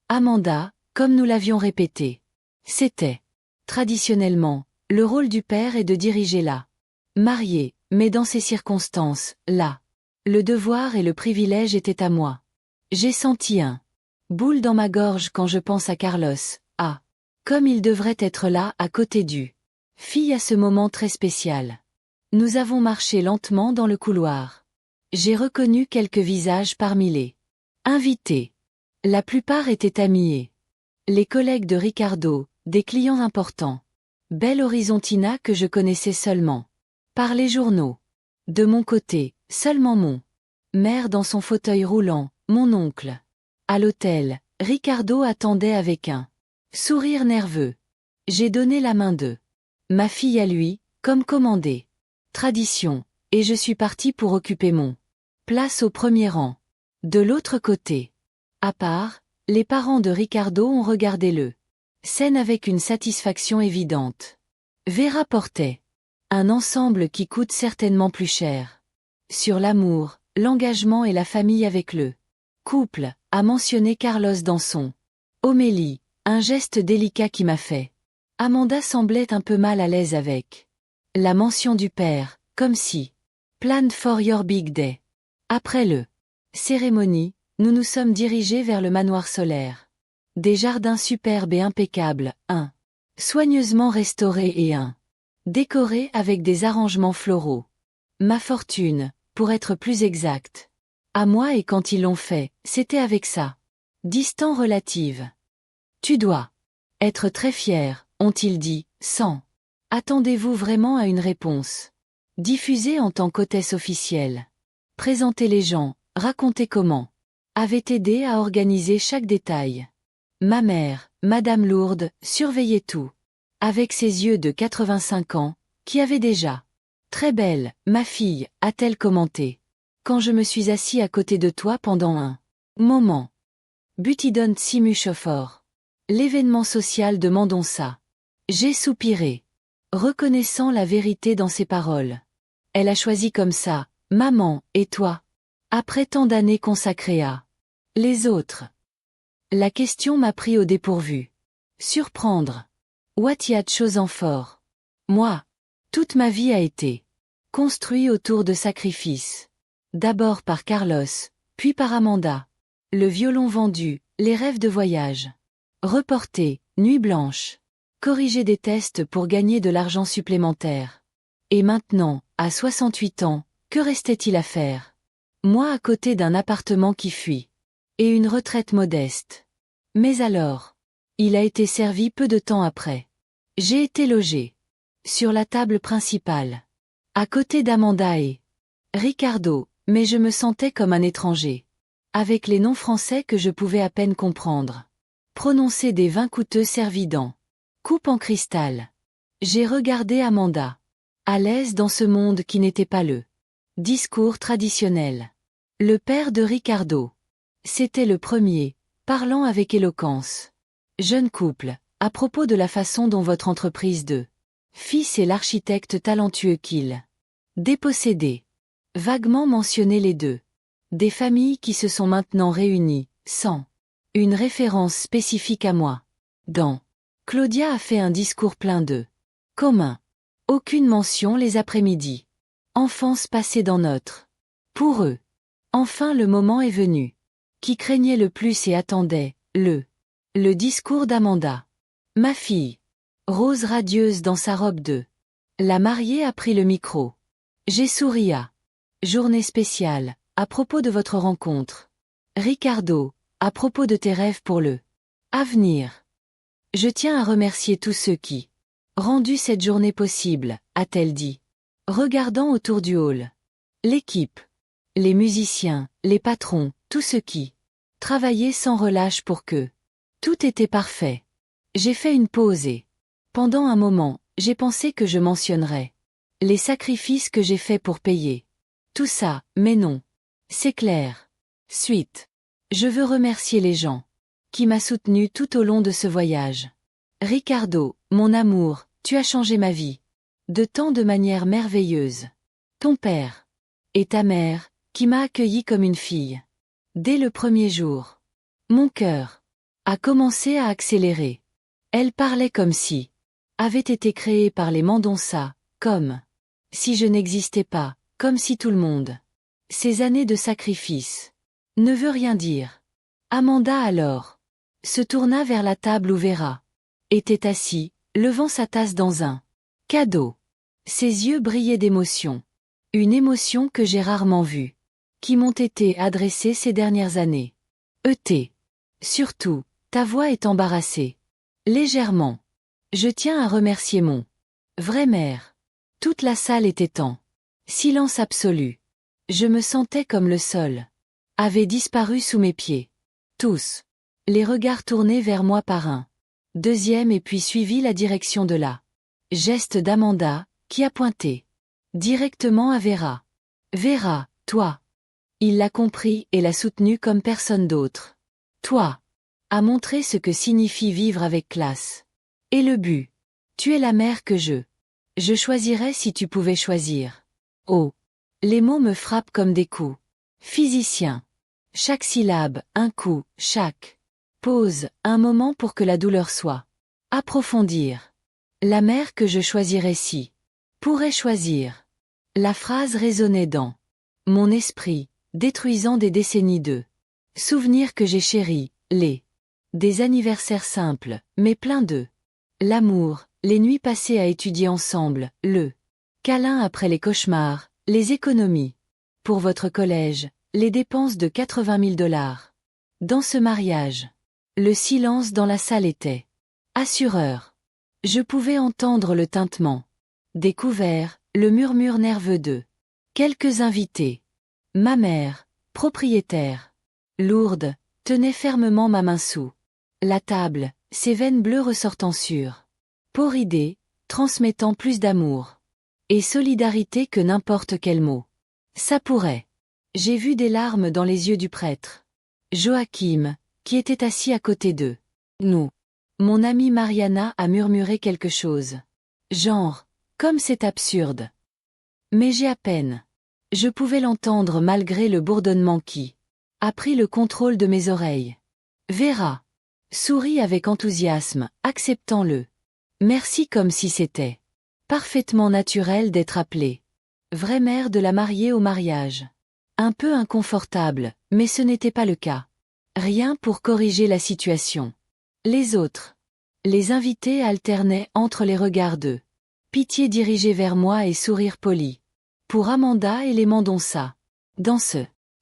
à Amanda, comme nous l'avions répété. C'était, traditionnellement, le rôle du père est de diriger la mariée, mais dans ces circonstances, là, le devoir et le privilège étaient à moi. J'ai senti un boule dans ma gorge quand je pense à Carlos, comme il devrait être là, à côté du fille à ce moment très spécial. Nous avons marché lentement dans le couloir. J'ai reconnu quelques visages parmi les invités. La plupart étaient amis. Les collègues de Ricardo, des clients importants. Belle Horizontina que je connaissais seulement par les journaux. De mon côté, seulement mon mère dans son fauteuil roulant, mon oncle. À l'hôtel, Ricardo attendait avec un sourire nerveux. J'ai donné la main de ma fille à lui, comme commandé. Tradition, et je suis parti pour occuper mon place au premier rang. De l'autre côté, à part, les parents de Ricardo ont regardé le scène avec une satisfaction évidente. Vera portait un ensemble qui coûte certainement plus cher. Sur l'amour, l'engagement et la famille avec le couple, a mentionné Carlos dans son homélie, un geste délicat qui m'a fait. Amanda semblait un peu mal à l'aise avec la mention du père, comme si Plan for your big day. Après le cérémonie, nous nous sommes dirigés vers le manoir solaire. Des jardins superbes et impeccables, un soigneusement restauré et un décoré avec des arrangements floraux. Ma fortune, pour être plus exact. À moi et quand ils l'ont fait, c'était avec ça. Distant relative. Tu dois être très fier, ont-ils dit, sans. Attendez-vous vraiment à une réponse? Diffusée en tant qu'hôtesse officielle. Présenter les gens, raconter comment. Avait aidé à organiser chaque détail. Ma mère, Madame Lourdes, surveillait tout. Avec ses yeux de 85 ans, qui avait déjà. Très belle, ma fille, a-t-elle commenté. Quand je me suis assis à côté de toi pendant un moment. Butidon Simu Chofor. L'événement social demandons ça. J'ai soupiré. Reconnaissant la vérité dans ses paroles. Elle a choisi comme ça, maman, et toi? Après tant d'années consacrées à les autres. La question m'a pris au dépourvu. Surprendre. What y a de choses en fort? Moi. Toute ma vie a été construit autour de sacrifices. D'abord par Carlos, puis par Amanda. Le violon vendu, les rêves de voyage. Reporter, nuit blanche. Corriger des tests pour gagner de l'argent supplémentaire. Et maintenant, à 68 ans, que restait-il à faire? Moi à côté d'un appartement qui fuit. Et une retraite modeste. Mais alors, il a été servi peu de temps après. J'ai été logé. Sur la table principale. À côté d'Amanda et Ricardo, mais je me sentais comme un étranger. Avec les noms français que je pouvais à peine comprendre. Prononcer des vins coûteux servis dans coupe en cristal. J'ai regardé Amanda. À l'aise dans ce monde qui n'était pas le discours traditionnel. Le père de Ricardo. C'était le premier, parlant avec éloquence. Jeune couple, à propos de la façon dont votre entreprise de fils et l'architecte talentueux qu'il dépossédait. Vaguement mentionné les deux. Des familles qui se sont maintenant réunies, sans une référence spécifique à moi. Dans Claudia a fait un discours plein de commun. Aucune mention les après-midi. Enfance passée dans notre. Pour eux. Enfin le moment est venu. Qui craignait le plus et attendait, le discours d'Amanda. Ma fille. Rose radieuse dans sa robe de. La mariée a pris le micro. J'ai souri à. Journée spéciale, à propos de votre rencontre. Ricardo, à propos de tes rêves pour le avenir. Je tiens à remercier tous ceux qui rendu cette journée possible, a-t-elle dit. Regardant autour du hall. L'équipe. Les musiciens, les patrons, tous ceux qui travaillaient sans relâche pour que tout était parfait. J'ai fait une pause et, pendant un moment, j'ai pensé que je mentionnerais les sacrifices que j'ai faits pour payer tout ça, mais non. C'est clair. Suite. Je veux remercier les gens qui m'a soutenu tout au long de ce voyage. Ricardo, mon amour, tu as changé ma vie. De tant de manières merveilleuses. Ton père. Et ta mère, qui m'a accueilli comme une fille. Dès le premier jour. Mon cœur a commencé à accélérer. Elle parlait comme si avait été créée par les Mendonça, comme si je n'existais pas, comme si tout le monde. Ces années de sacrifice ne veut rien dire. Amanda alors se tourna vers la table où Vera était assis, levant sa tasse dans un cadeau. Ses yeux brillaient d'émotion. Une émotion que j'ai rarement vue. Qui m'ont été adressées ces dernières années. E.T. Surtout, ta voix est embarrassée. Légèrement. Je tiens à remercier mon vraie mère. Toute la salle était en silence absolu. Je me sentais comme le sol avait disparu sous mes pieds. Tous. Les regards tournés vers moi par un deuxième et puis suivi la direction de la geste d'Amanda, qui a pointé directement à Vera. Vera, toi. Il l'a compris et l'a soutenu comme personne d'autre. Toi. A montré ce que signifie vivre avec classe. Et le but. Tu es la mère que je choisirais si tu pouvais choisir. Oh. Les mots me frappent comme des coups. Physicien. Chaque syllabe, un coup, chaque pause, un moment pour que la douleur soit. Approfondir. La mère que je choisirais si. Pourrais choisir. La phrase résonnait dans mon esprit, détruisant des décennies de souvenirs que j'ai chéris, des anniversaires simples, mais pleins de l'amour, les nuits passées à étudier ensemble, le câlin après les cauchemars, les économies pour votre collège, les dépenses de 80 000 $. Dans ce mariage, le silence dans la salle était assureur. Je pouvais entendre le tintement des couverts, le murmure nerveux de quelques invités. Ma mère, propriétaire, lourde, tenait fermement ma main sous la table, ses veines bleues ressortant sur Poridée, transmettant plus d'amour et solidarité que n'importe quel mot. Ça pourrait. J'ai vu des larmes dans les yeux du prêtre Joachim, qui était assis à côté d'eux. Nous. Mon amie Mariana a murmuré quelque chose. Genre, comme c'est absurde. Mais j'ai à peine. Je pouvais l'entendre malgré le bourdonnement qui a pris le contrôle de mes oreilles. Vera sourit avec enthousiasme, acceptant le merci comme si c'était parfaitement naturel d'être appelée vraie mère de la mariée au mariage. Un peu inconfortable, mais ce n'était pas le cas. Rien pour corriger la situation. Les autres. Les invités alternaient entre les regards de pitié dirigés vers moi et sourires polis. Pour Amanda et les Mendonça.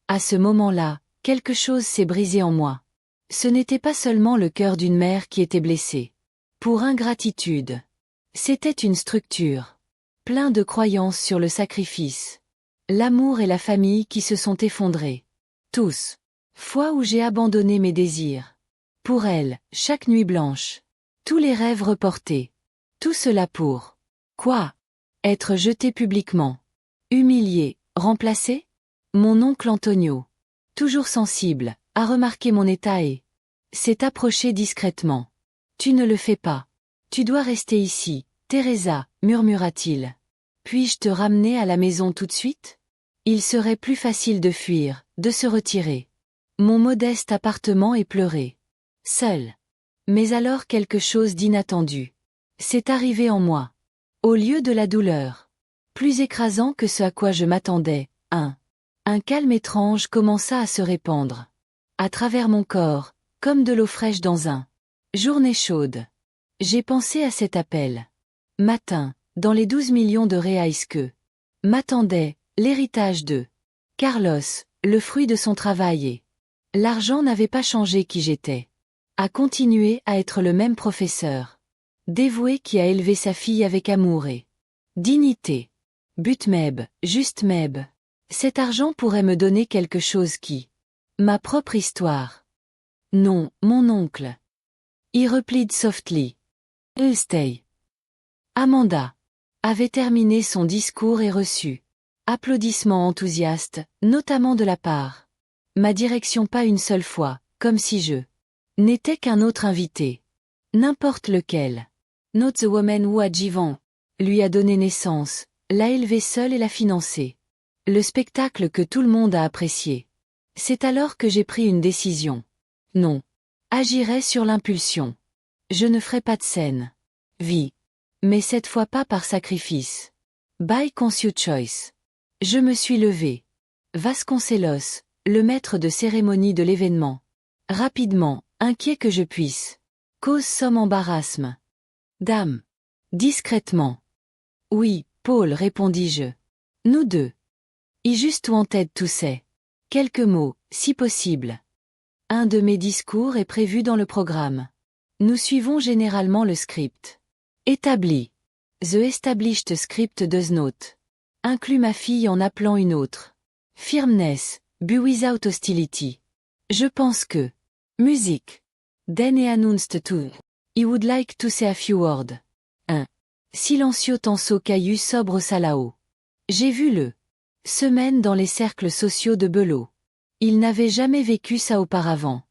À ce moment-là, quelque chose s'est brisé en moi. Ce n'était pas seulement le cœur d'une mère qui était blessée. Pour ingratitude. C'était une structure. Plein de croyances sur le sacrifice. L'amour et la famille qui se sont effondrés. Tous. Fois où j'ai abandonné mes désirs. Pour elle, chaque nuit blanche. Tous les rêves reportés. Tout cela pour. Quoi? Être jeté publiquement. Humilié, remplacé? Mon oncle Antonio. Toujours sensible, a remarqué mon état et s'est approché discrètement. Tu ne le fais pas. Tu dois rester ici, Teresa, murmura-t-il. Puis-je te ramener à la maison tout de suite? Il serait plus facile de fuir, de se retirer. Mon modeste appartement est pleuré. Seul. Mais alors quelque chose d'inattendu s'est arrivé en moi. Au lieu de la douleur, plus écrasant que ce à quoi je m'attendais, un calme étrange commença à se répandre à travers mon corps, comme de l'eau fraîche dans un journée chaude. J'ai pensé à cet appel. Matin, dans les 12 millions de reais que m'attendait, l'héritage de Carlos, le fruit de son travail et l'argent n'avait pas changé qui j'étais. A continué à être le même professeur. Dévoué qui a élevé sa fille avec amour et dignité. But Meb, juste Meb. Cet argent pourrait me donner quelque chose qui ma propre histoire. Non, mon oncle. He replied softly. I'll stay. Amanda avait terminé son discours et reçu applaudissements enthousiastes, notamment de la part ma direction pas une seule fois, comme si je n'étais qu'un autre invité. N'importe lequel. Not the woman who a Jivan lui a donné naissance, l'a élevée seule et l'a financée. Le spectacle que tout le monde a apprécié. C'est alors que j'ai pris une décision. Non. Agirai sur l'impulsion. Je ne ferai pas de scène. Vie. Mais cette fois pas par sacrifice. By conscious choice. Je me suis levé. Vasconcelos, le maître de cérémonie de l'événement. Rapidement, inquiet que je puisse. Cause somme embarrassme. Dame. Discrètement. Oui, Paul, répondis-je. Nous deux. Y juste ou en tête toussait. Quelques mots, si possible. Un de mes discours est prévu dans le programme. Nous suivons généralement le script. Établi. The established script does not. Inclut ma fille en appelant une autre. Firmness, but without hostility. Je pense que. Musique. Then he announced to. He would like to say a few words. 1. Silencio tenso caillou sobre salao. J'ai vu le. Semaine dans les cercles sociaux de Belot. Il n'avait jamais vécu ça auparavant.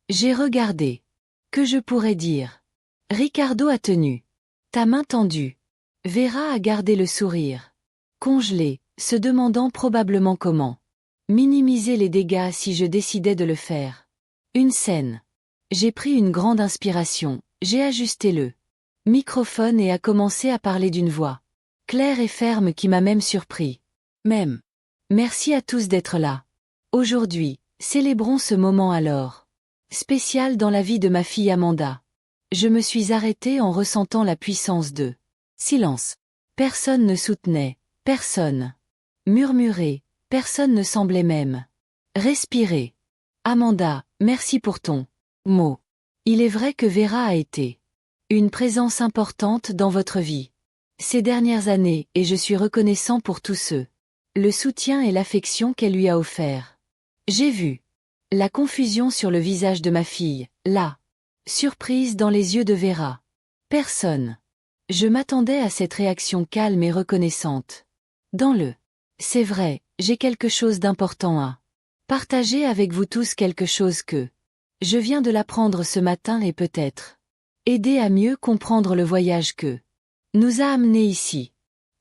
J'ai regardé. Que je pourrais dire? Ricardo a tenu. Ta main tendue. Vera a gardé le sourire. Congelé, se demandant probablement comment. Minimiser les dégâts si je décidais de le faire. Une scène. J'ai pris une grande inspiration, j'ai ajusté le microphone et a commencé à parler d'une voix claire et ferme qui m'a même surpris. Même. Merci à tous d'être là. Aujourd'hui, célébrons ce moment alors. Spécial dans la vie de ma fille Amanda. Je me suis arrêtée en ressentant la puissance de silence. Personne ne soutenait, personne. Murmurer, personne ne semblait même. Respirer. Amanda, merci pour ton mot. Il est vrai que Vera a été une présence importante dans votre vie ces dernières années et je suis reconnaissant pour tous ceux. Le soutien et l'affection qu'elle lui a offert. J'ai vu la confusion sur le visage de ma fille, la surprise dans les yeux de Vera. Personne. Je m'attendais à cette réaction calme et reconnaissante. Dans le c'est vrai, j'ai quelque chose d'important à partager avec vous tous quelque chose que je viens de l'apprendre ce matin et peut-être aider à mieux comprendre le voyage que nous a amenés ici.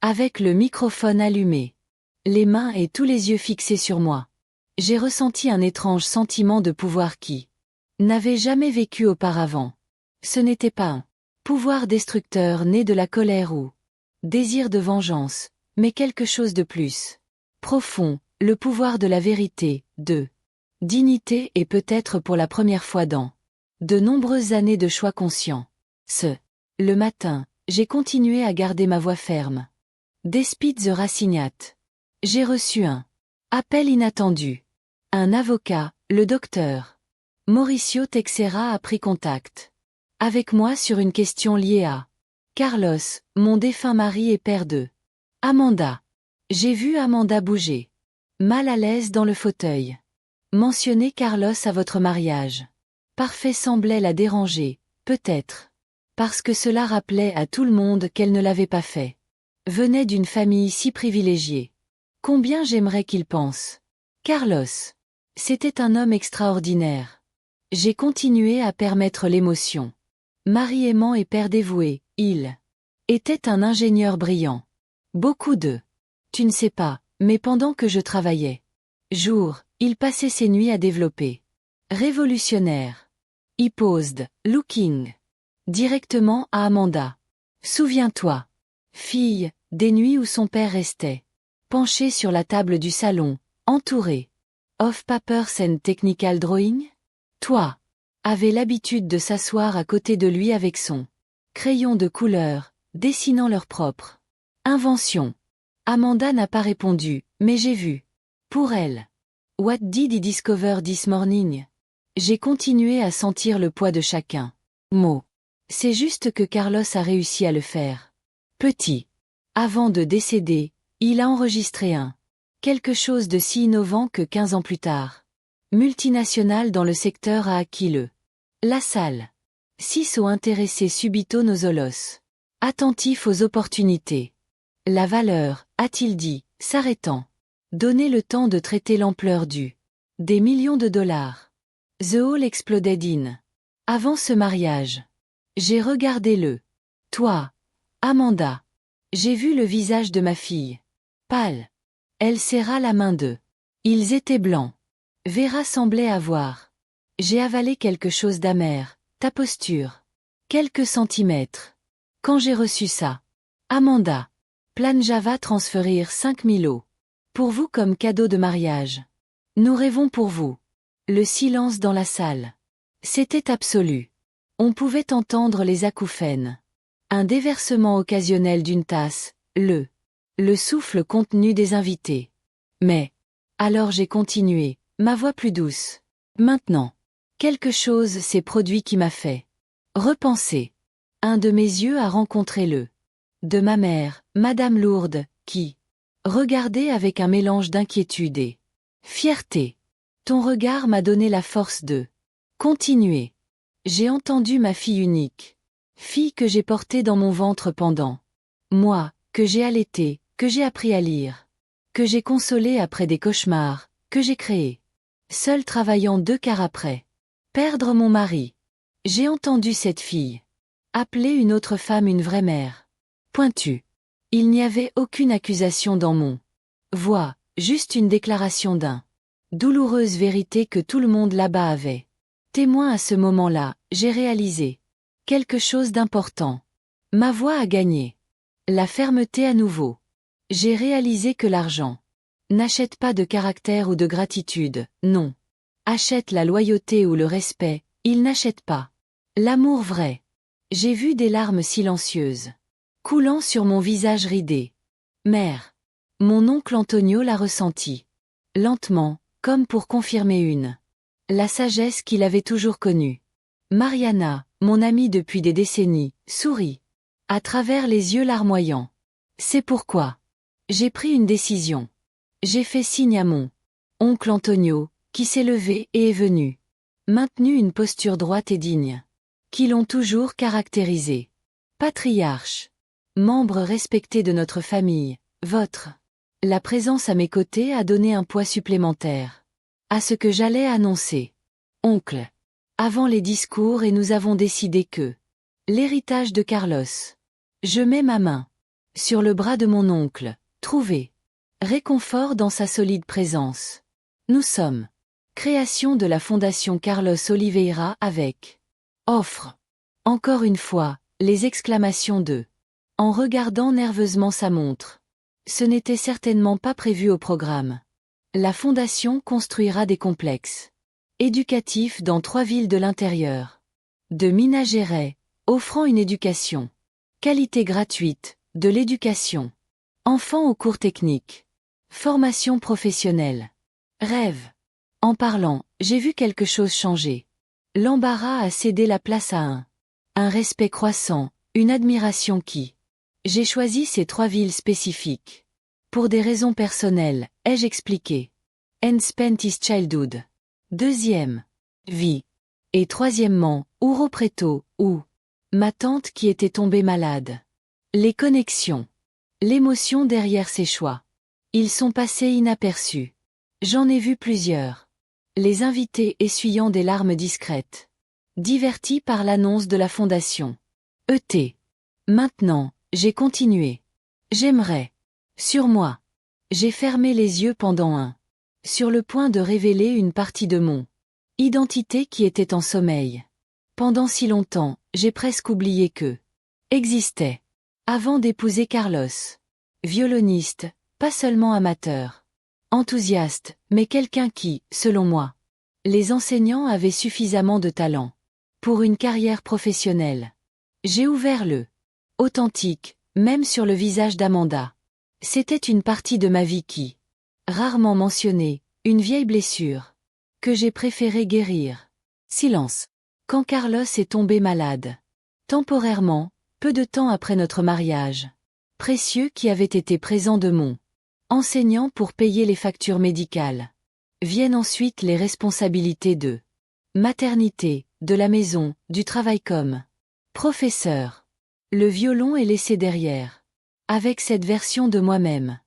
Avec le microphone allumé, les mains et tous les yeux fixés sur moi. J'ai ressenti un étrange sentiment de pouvoir qui n'avait jamais vécu auparavant. Ce n'était pas un pouvoir destructeur né de la colère ou désir de vengeance, mais quelque chose de plus profond, le pouvoir de la vérité, de dignité et peut-être pour la première fois dans de nombreuses années de choix conscients. Le matin, j'ai continué à garder ma voix ferme. Despite the Rassignat. J'ai reçu un appel inattendu. Un avocat, le docteur Mauricio Teixeira a pris contact avec moi sur une question liée à Carlos, mon défunt mari et père de Amanda. J'ai vu Amanda bouger, mal à l'aise dans le fauteuil. Mentionner Carlos à votre mariage. Parfait semblait la déranger, peut-être. Parce que cela rappelait à tout le monde qu'elle ne l'avait pas fait. Venait d'une famille si privilégiée. Combien j'aimerais qu'il pense. Carlos. C'était un homme extraordinaire. J'ai continué à permettre l'émotion. Mari aimant et père dévoué, il était un ingénieur brillant. Beaucoup de. Tu ne sais pas, mais pendant que je travaillais. Jour, il passait ses nuits à développer. Révolutionnaire. He posed, looking. Directement à Amanda. Souviens-toi. Fille, des nuits où son père restait. Penché sur la table du salon, entouré. Of papers and technical drawing? Toi. Avait l'habitude de s'asseoir à côté de lui avec son crayon de couleur, dessinant leur propre invention. Amanda n'a pas répondu, mais j'ai vu. Pour elle. What did he discover this morning? J'ai continué à sentir le poids de chacun. Mot. C'est juste que Carlos a réussi à le faire. Petit. Avant de décéder, il a enregistré quelque chose de si innovant que 15 ans plus tard. Multinational dans le secteur a acquis la salle. 6 ont intéressé subito nos olos. Attentif aux opportunités. La valeur, a-t-il dit, s'arrêtant. Donner le temps de traiter l'ampleur des millions de dollars. The hall exploded in. Avant ce mariage. J'ai regardé toi, Amanda. J'ai vu le visage de ma fille. Pâle. Elle serra la main d'eux. Ils étaient blancs. Vera semblait avoir. J'ai avalé quelque chose d'amer, ta posture. Quelques centimètres. Quand j'ai reçu ça. Amanda. Plan Java transférer 5000 euros. Pour vous comme cadeau de mariage. Nous rêvons pour vous. Le silence dans la salle. C'était absolu. On pouvait entendre les acouphènes. Un déversement occasionnel d'une tasse, le souffle contenu des invités. Mais, alors j'ai continué, ma voix plus douce. Maintenant, quelque chose s'est produit qui m'a fait repenser. Un de mes yeux a rencontré de ma mère, Madame Lourdes, qui regardait avec un mélange d'inquiétude et fierté. Ton regard m'a donné la force de continuer. J'ai entendu ma fille unique. Fille que j'ai portée dans mon ventre pendant moi, que j'ai allaitée, que j'ai appris à lire, que j'ai consolée après des cauchemars, que j'ai créé. Seule travaillant 2 quarts après. Perdre mon mari. J'ai entendu cette fille appeler une autre femme une vraie mère. Pointu. Il n'y avait aucune accusation dans mon voix, juste une déclaration douloureuse vérité que tout le monde là-bas avait. Témoin à ce moment-là, j'ai réalisé quelque chose d'important. Ma voix a gagné. La fermeté à nouveau. J'ai réalisé que l'argent n'achète pas de caractère ou de gratitude, non. Achète la loyauté ou le respect, il n'achète pas l'amour vrai. J'ai vu des larmes silencieuses coulant sur mon visage ridé. Mère. Mon oncle Antonio l'a ressenti. Lentement, comme pour confirmer la sagesse qu'il avait toujours connue. Mariana, mon amie depuis des décennies, sourit. À travers les yeux larmoyants. C'est pourquoi. J'ai pris une décision. J'ai fait signe à mon oncle Antonio, qui s'est levé et est venu. Maintenu une posture droite et digne. Qui l'ont toujours caractérisé. Patriarche. Membre respecté de notre famille, votre. La présence à mes côtés a donné un poids supplémentaire. À ce que j'allais annoncer. Oncle. Avant les discours et nous avons décidé que. L'héritage de Carlos. Je mets ma main. Sur le bras de mon oncle, trouver. Réconfort dans sa solide présence. Nous sommes. Création de la Fondation Carlos Oliveira avec. Offre. Encore une fois, les exclamations de. En regardant nerveusement sa montre. Ce n'était certainement pas prévu au programme. La Fondation construira des complexes éducatifs dans 3 villes de l'intérieur. De Minas Gerais, offrant une éducation. Qualité gratuite, de l'éducation. Enfants aux cours techniques. Formation professionnelle. Rêve. En parlant, j'ai vu quelque chose changer. L'embarras a cédé la place à un respect croissant, une admiration qui. J'ai choisi ces 3 villes spécifiques. Pour des raisons personnelles, ai-je expliqué. And spent his childhood. Deuxième. Vie. Et troisièmement, Ouro Preto, où. Ma tante qui était tombée malade. Les connexions. L'émotion derrière ces choix. Ils sont passés inaperçus. J'en ai vu plusieurs. Les invités essuyant des larmes discrètes. Divertis par l'annonce de la fondation. E.T. Maintenant, j'ai continué. J'aimerais. Sur moi. J'ai fermé les yeux pendant sur le point de révéler une partie de mon identité qui était en sommeil. Pendant si longtemps, j'ai presque oublié que existait. Avant d'épouser Carlos. Violoniste, pas seulement amateur. Enthousiaste, mais quelqu'un qui, selon moi, les enseignants avaient suffisamment de talent. Pour une carrière professionnelle. J'ai ouvert authentique, même sur le visage d'Amanda. C'était une partie de ma vie qui, rarement mentionnée, une vieille blessure, que j'ai préféré guérir. Silence. Quand Carlos est tombé malade. Temporairement, peu de temps après notre mariage. Précieux qui avait été présent de mon enseignant pour payer les factures médicales. Viennent ensuite les responsabilités de maternité, de la maison, du travail comme professeur. Le violon est laissé derrière. Avec cette version de moi-même.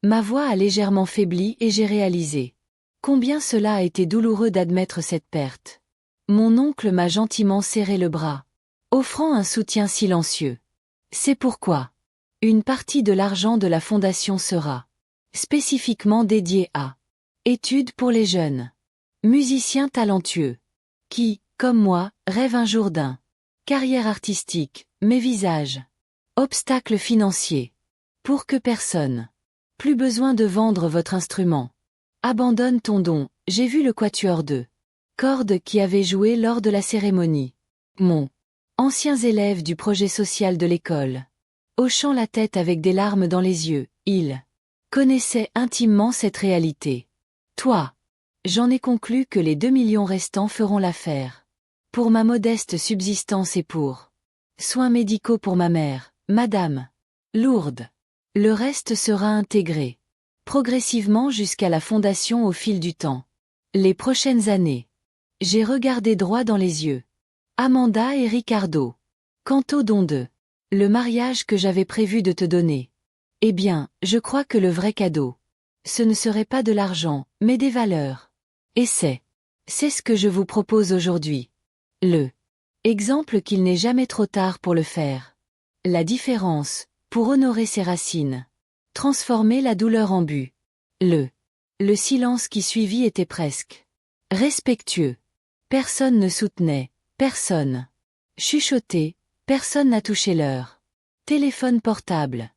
Ma voix a légèrement faibli et j'ai réalisé combien cela a été douloureux d'admettre cette perte. Mon oncle m'a gentiment serré le bras, offrant un soutien silencieux. C'est pourquoi. Une partie de l'argent de la fondation sera spécifiquement dédiée à études pour les jeunes musiciens talentueux qui, comme moi, rêvent un jour d'un carrière artistique, mais visage obstacles financiers. Pour que personne plus besoin de vendre votre instrument. Abandonne ton don, j'ai vu le quatuor de cordes qui avait joué lors de la cérémonie. Mon anciens élèves du projet social de l'école. Hochant la tête avec des larmes dans les yeux, ils connaissaient intimement cette réalité. Toi, j'en ai conclu que les 2 millions restants feront l'affaire. Pour ma modeste subsistance et pour soins médicaux pour ma mère, Madame Lourdes. Le reste sera intégré progressivement jusqu'à la fondation au fil du temps. Les prochaines années. J'ai regardé droit dans les yeux Amanda et Ricardo. Quant au don de le mariage que j'avais prévu de te donner. Eh bien, je crois que le vrai cadeau, ce ne serait pas de l'argent, mais des valeurs. Et c'est ce que je vous propose aujourd'hui. Le exemple qu'il n'est jamais trop tard pour le faire. La différence, pour honorer ses racines. Transformer la douleur en but. Le silence qui suivit était presque respectueux. Personne ne soutenait, personne chuchotait, personne n'a touché leur téléphone portable.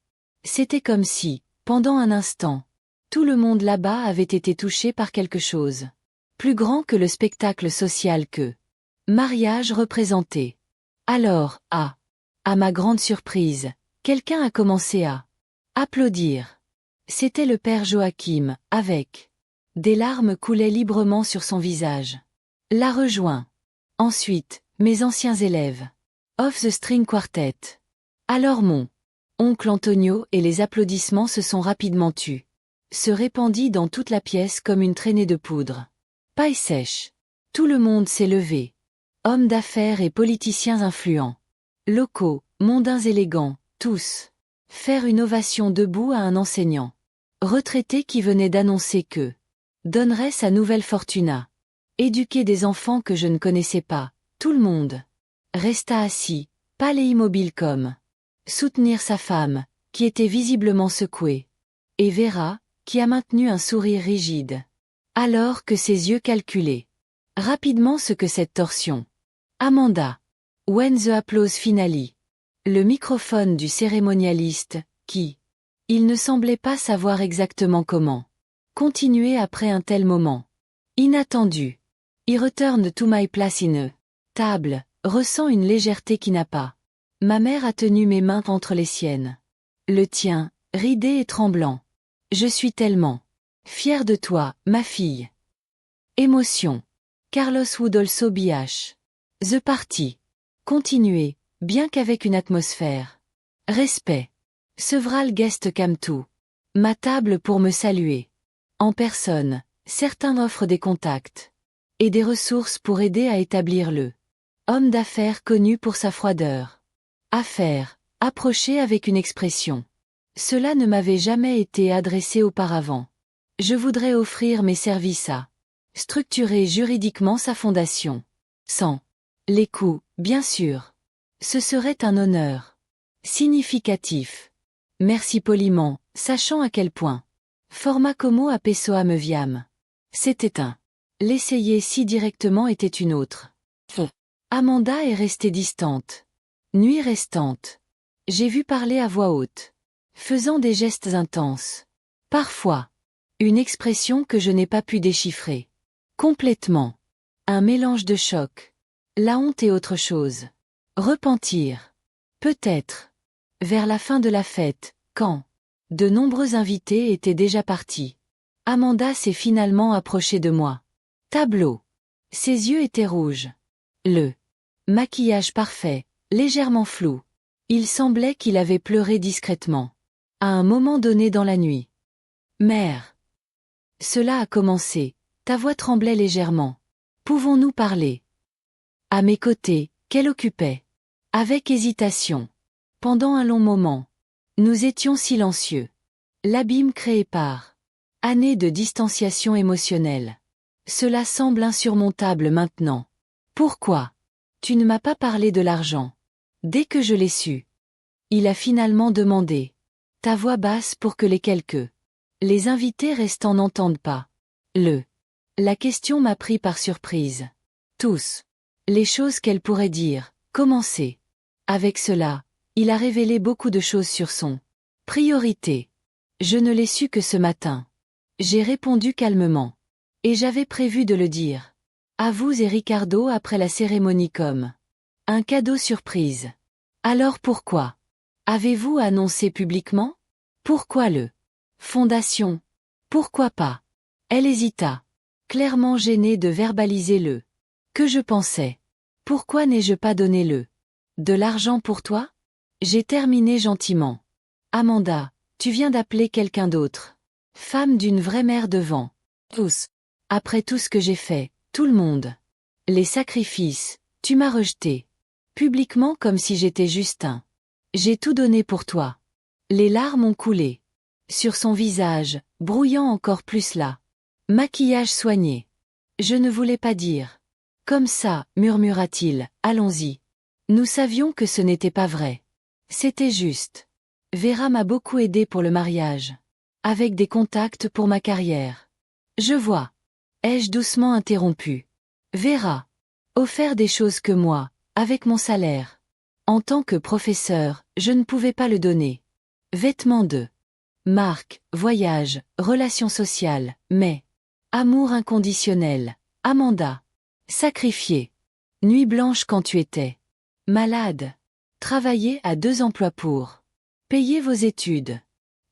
C'était comme si, pendant un instant, tout le monde là-bas avait été touché par quelque chose plus grand que le spectacle social que mariage représentait. Alors, à ma grande surprise, quelqu'un a commencé à applaudir. C'était le père Joachim, avec des larmes coulaient librement sur son visage. La rejoint. Ensuite, mes anciens élèves. Of the String Quartet. Alors mon oncle Antonio et les applaudissements se sont rapidement tus. Se répandit dans toute la pièce comme une traînée de poudre. Paille sèche. Tout le monde s'est levé. Hommes d'affaires et politiciens influents. Locaux, mondains élégants, tous. Faire une ovation debout à un enseignant retraité qui venait d'annoncer que donnerait sa nouvelle fortuna. Éduquer des enfants que je ne connaissais pas. Tout le monde resta assis, pâle et immobile comme soutenir sa femme, qui était visiblement secouée. Et Vera, qui a maintenu un sourire rigide. Alors que ses yeux calculaient rapidement ce que cette torsion. Amanda. When the applause finale. Le microphone du cérémonialiste, qui, il ne semblait pas savoir exactement comment continuer après un tel moment. Inattendu. I return to my place in a table, ressent une légèreté qui n'a pas. Ma mère a tenu mes mains entre les siennes. Le tien, ridé et tremblant. Je suis tellement fier de toi, ma fille. Émotion. Carlos would also be the party. Continuer, bien qu'avec une atmosphère. Respect. Several guest come to ma table pour me saluer. En personne, certains offrent des contacts et des ressources pour aider à établir le homme d'affaires connu pour sa froideur. Affaire, approché avec une expression. Cela ne m'avait jamais été adressé auparavant. Je voudrais offrir mes services à structurer juridiquement sa fondation. Sans les coûts, bien sûr. Ce serait un honneur significatif. Merci poliment, sachant à quel point. Forma como a pessoa me viam. C'était un. L'essayer si directement était une autre. Amanda est restée distante. Nuit restante. J'ai vu parler à voix haute. Faisant des gestes intenses. Parfois. Une expression que je n'ai pas pu déchiffrer. Complètement. Un mélange de choc. La honte et autre chose. Repentir. Peut-être. Vers la fin de la fête, quand de nombreux invités étaient déjà partis. Amanda s'est finalement approchée de moi. Tableau. Ses yeux étaient rouges. Le maquillage parfait, légèrement flou. Il semblait qu'il avait pleuré discrètement. À un moment donné dans la nuit. Mère. Cela a commencé. Ta voix tremblait légèrement. Pouvons-nous parler? À mes côtés, qu'elle occupait. Avec hésitation. Pendant un long moment. Nous étions silencieux. L'abîme créé par années de distanciation émotionnelle. Cela semble insurmontable maintenant. Pourquoi? Tu ne m'as pas parlé de l'argent. Dès que je l'ai su. Il a finalement demandé. Ta voix basse pour que les invités restants n'entendent pas. La question m'a pris par surprise. Tous. Les choses qu'elle pourrait dire, commencer. Avec cela, il a révélé beaucoup de choses sur son priorité. Je ne l'ai su que ce matin. J'ai répondu calmement. Et j'avais prévu de le dire. À vous et Ricardo après la cérémonie comme un cadeau surprise. Alors pourquoi avez-vous annoncé publiquement? Pourquoi Fondation? Pourquoi pas? Elle hésita, clairement gênée de verbaliser que je pensais. Pourquoi n'ai-je pas donné de l'argent pour toi? J'ai terminé gentiment. Amanda, tu viens d'appeler quelqu'un d'autre. Femme d'une vraie mère devant tous. Après tout ce que j'ai fait, tout le monde. Les sacrifices, tu m'as rejeté. Publiquement comme si j'étais Justin. J'ai tout donné pour toi. Les larmes ont coulé. Sur son visage, brouillant encore plus là. Maquillage soigné. Je ne voulais pas dire. Comme ça, murmura-t-il, allons-y. Nous savions que ce n'était pas vrai. C'était juste. Vera m'a beaucoup aidé pour le mariage. Avec des contacts pour ma carrière. Je vois. Ai-je doucement interrompu. Vera. Offert des choses que moi, avec mon salaire. En tant que professeur, je ne pouvais pas le donner. Vêtements de marque, voyage, relations sociales, mais amour inconditionnel, Amanda. Sacrifié. Nuit blanche quand tu étais malade. Travailler à 2 emplois pour payer vos études.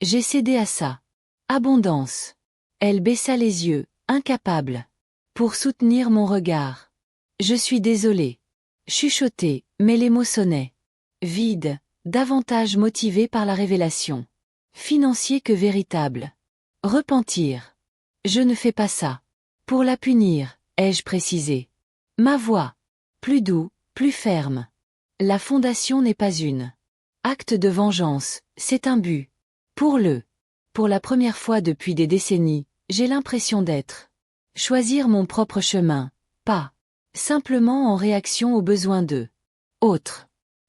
J'ai cédé à ça. Abondance. Elle baissa les yeux, incapable. Pour soutenir mon regard. Je suis désolée. Chuchoté, mais les mots sonnaient. Vide, davantage motivé par la révélation. Financier que véritable. Repentir. Je ne fais pas ça. Pour la punir, ai-je précisé. Ma voix. Plus doux, plus ferme. La fondation n'est pas une acte de vengeance, c'est un but. Pour la première fois depuis des décennies, j'ai l'impression d'être. Choisir mon propre chemin, pas simplement en réaction aux besoins d'eux. Autre.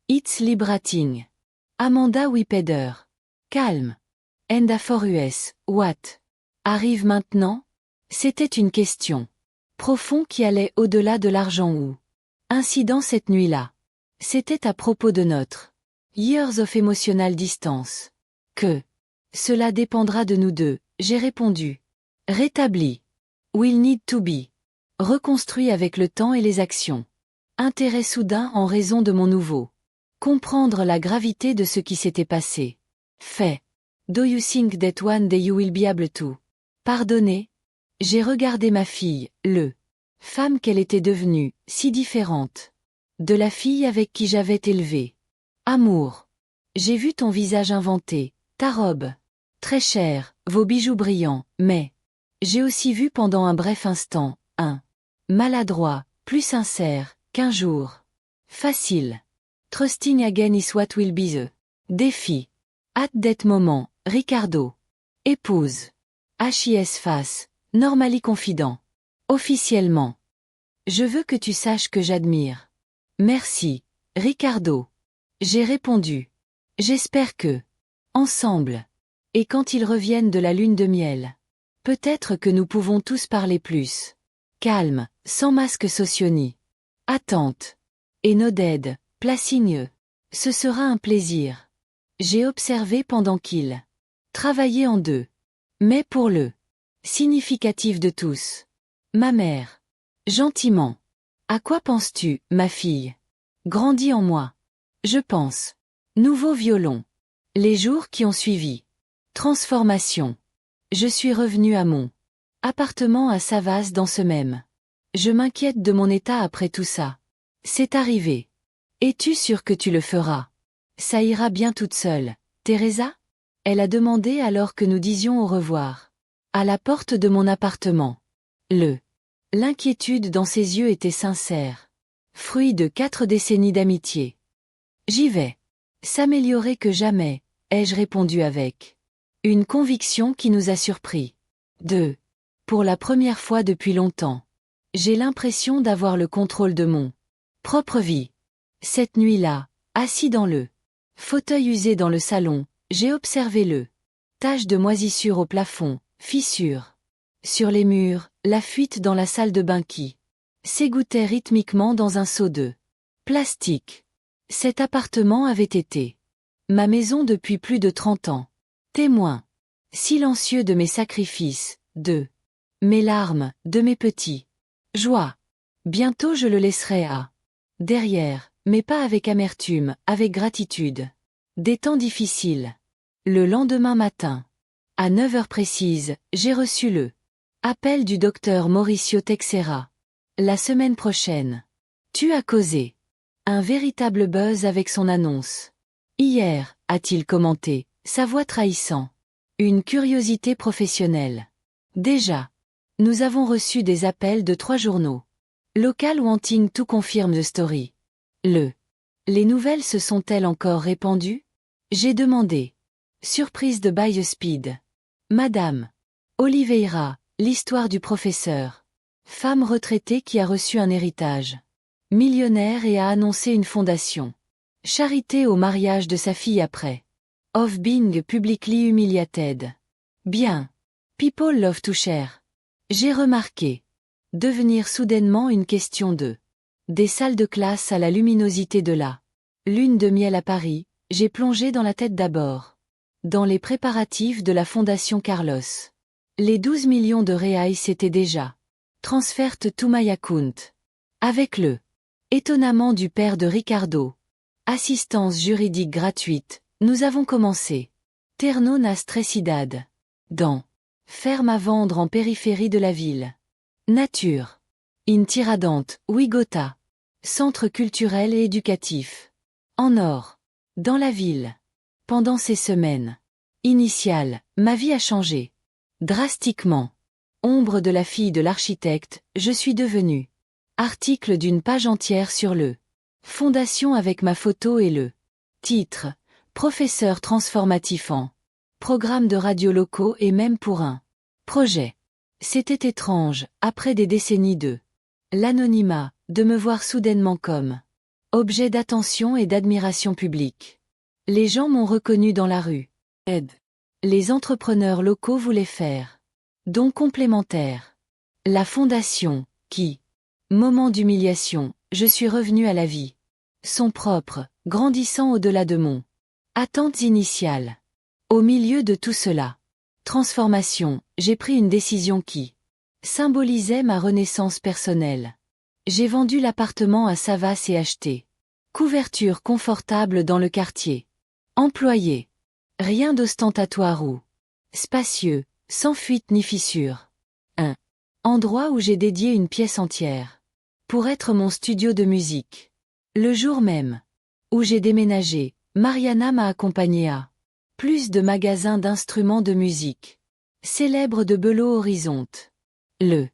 It's liberating. Amanda Whippeder. Calme. Enda for US, what? Arrive maintenant? C'était une question. Profonde qui allait au-delà de l'argent ou. Incident cette nuit-là. C'était à propos de notre years of emotional distance. Que cela dépendra de nous deux, j'ai répondu. Rétabli. Will need to be. Reconstruit avec le temps et les actions. Intérêt soudain en raison de mon nouveau. Comprendre la gravité de ce qui s'était passé. Fait. Do you think that one day you will be able to? Pardonner? J'ai regardé ma fille, femme qu'elle était devenue, si différente. De la fille avec qui j'avais élevé. Amour. J'ai vu ton visage inventé, ta robe. Très chère, vos bijoux brillants, mais. J'ai aussi vu pendant un bref instant, un. Maladroit, plus sincère, qu'un jour. Facile. Trusting again is what will be the. Défi. At that moment, Ricardo. Épouse. HIS face, normally confident. Officiellement. Je veux que tu saches que j'admire. Merci, Ricardo. J'ai répondu. J'espère que. Ensemble. Et quand ils reviennent de la lune de miel. Peut-être que nous pouvons tous parler plus. Calme, sans masque socioni. Attente. Et Noded, placigneux. Ce sera un plaisir. J'ai observé pendant qu'ils travaillaient en deux. Mais pour le significatif de tous. Ma mère. Gentiment. À quoi penses-tu, ma fille? Grandis en moi. Je pense. Nouveau violon. Les jours qui ont suivi. Transformation. Je suis revenu à mon appartement à Savas dans ce même. Je m'inquiète de mon état après tout ça. C'est arrivé. Es-tu sûre que tu le feras? Ça ira bien toute seule, Teresa? Elle a demandé alors que nous disions au revoir. À la porte de mon appartement. L'inquiétude dans ses yeux était sincère. Fruit de 4 décennies d'amitié. J'y vais. S'améliorer que jamais, ai-je répondu avec une conviction qui nous a surpris. Pour la première fois depuis longtemps. J'ai l'impression d'avoir le contrôle de mon propre vie. Cette nuit-là, assis dans le fauteuil usé dans le salon, j'ai observé le tache de moisissure au plafond, fissure. Sur les murs, la fuite dans la salle de bain qui s'égouttait rythmiquement dans un seau de plastique. Cet appartement avait été ma maison depuis plus de 30 ans. Témoin silencieux de mes sacrifices, de mes larmes, de mes petits joies. Bientôt je le laisserai à derrière, mais pas avec amertume, avec gratitude. Des temps difficiles. Le lendemain matin, à 9 heures précises, j'ai reçu le appel du docteur Mauricio Teixeira. La semaine prochaine. Tu as causé un véritable buzz avec son annonce. Hier, a-t-il commenté, sa voix trahissant une curiosité professionnelle. Déjà, nous avons reçu des appels de 3 journaux. Local Wanting tout confirme the story. Les nouvelles se sont-elles encore répandues? J'ai demandé. Surprise de By Speed. Madame Oliveira, l'histoire du professeur. Femme retraitée qui a reçu un héritage. Millionnaire et a annoncé une fondation. Charité au mariage de sa fille après. Of being publicly humiliated. Bien. People love to share. J'ai remarqué. Devenir soudainement une question de des salles de classe à la luminosité de la lune de miel à Paris, j'ai plongé dans la tête d'abord. Dans les préparatifs de la Fondation Carlos. Les 12 millions de reais s'étaient déjà transferred to my account. Avec le étonnamment du père de Ricardo. Assistance juridique gratuite, nous avons commencé. Terno na stressidad. Dans ferme à vendre en périphérie de la ville. Nature. In Tiradante, Wigota. Centre culturel et éducatif. En or. Dans la ville. Pendant ces semaines initiales, ma vie a changé. Drastiquement. Ombre de la fille de l'architecte, je suis devenue. Article d'une page entière sur le Fondation avec ma photo et le titre. Professeur transformatif en programme de radio locaux et même pour un projet. C'était étrange, après des décennies de l'anonymat, de me voir soudainement comme objet d'attention et d'admiration publique. Les gens m'ont reconnu dans la rue. Aide. Les entrepreneurs locaux voulaient faire dons complémentaires. La fondation, qui moment d'humiliation, je suis revenu à la vie. Son propre, grandissant au-delà de mon attentes initiales. Au milieu de tout cela. Transformation, j'ai pris une décision qui symbolisait ma renaissance personnelle. J'ai vendu l'appartement à Savas et acheté. Couverture confortable dans le quartier. Employé. Rien d'ostentatoire ou spacieux, sans fuite ni fissure. Un endroit où j'ai dédié une pièce entière. Pour être mon studio de musique. Le jour même où j'ai déménagé, Mariana m'a accompagné à plus de magasins d'instruments de musique. Célèbre de Belo Horizonte. Le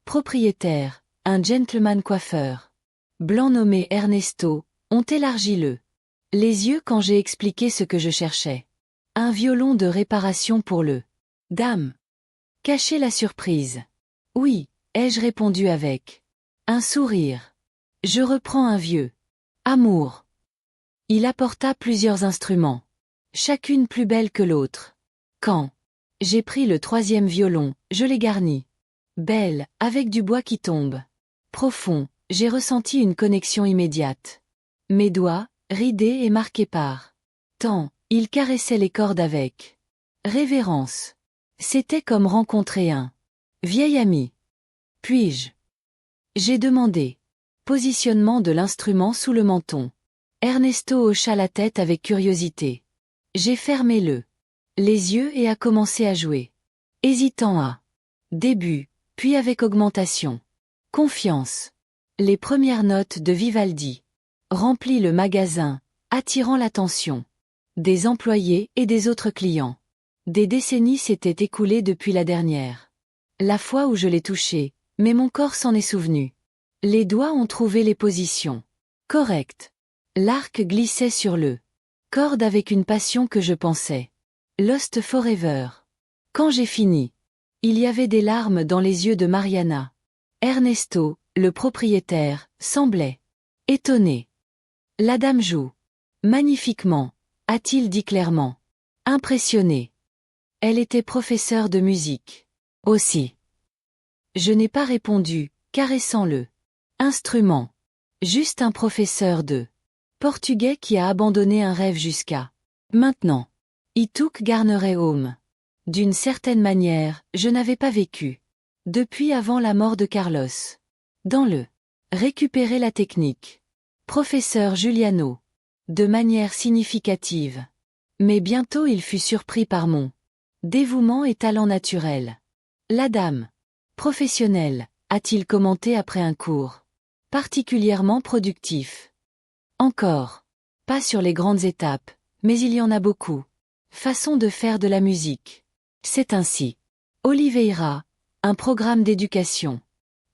propriétaire, un gentleman coiffeur, blanc nommé Ernesto, ont élargi les yeux quand j'ai expliqué ce que je cherchais. Un violon de réparation pour le dame. Cacher la surprise. Oui, ai-je répondu avec un sourire. Je reprends un vieux amour. Il apporta plusieurs instruments. Chacune plus belle que l'autre. Quand j'ai pris le 3e violon, je l'ai garni. Belle, avec du bois qui tombe. Profond, j'ai ressenti une connexion immédiate. Mes doigts, ridés et marqués par temps, il caressait les cordes avec révérence. C'était comme rencontrer un vieil ami. Puis-je? J'ai demandé. Positionnement de l'instrument sous le menton. Ernesto hocha la tête avec curiosité. J'ai fermé les yeux et a commencé à jouer. Hésitant à début, puis avec augmentation. Confiance. Les premières notes de Vivaldi. Remplit le magasin, attirant l'attention des employés et des autres clients. Des décennies s'étaient écoulées depuis la dernière. La fois où je l'ai touché, mais mon corps s'en est souvenu. Les doigts ont trouvé les positions correctes. L'arc glissait sur le corde avec une passion que je pensais Lost Forever. Quand j'ai fini, il y avait des larmes dans les yeux de Mariana. Ernesto, le propriétaire, semblait étonné. La dame joue magnifiquement, a-t-il dit clairement. Impressionnée. Elle était professeure de musique. Aussi. Je n'ai pas répondu, caressant le instrument. Juste un professeur de portugais qui a abandonné un rêve jusqu'à maintenant. It took garnerait home. D'une certaine manière, je n'avais pas vécu. Depuis avant la mort de Carlos. Dans le récupérer la technique. Professeur Juliano. De manière significative. Mais bientôt il fut surpris par mon dévouement et talent naturel. La dame professionnelle, a-t-il commenté après un cours particulièrement productif. Encore. Pas sur les grandes étapes, mais il y en a beaucoup. Façon de faire de la musique. C'est ainsi. Oliveira, un programme d'éducation.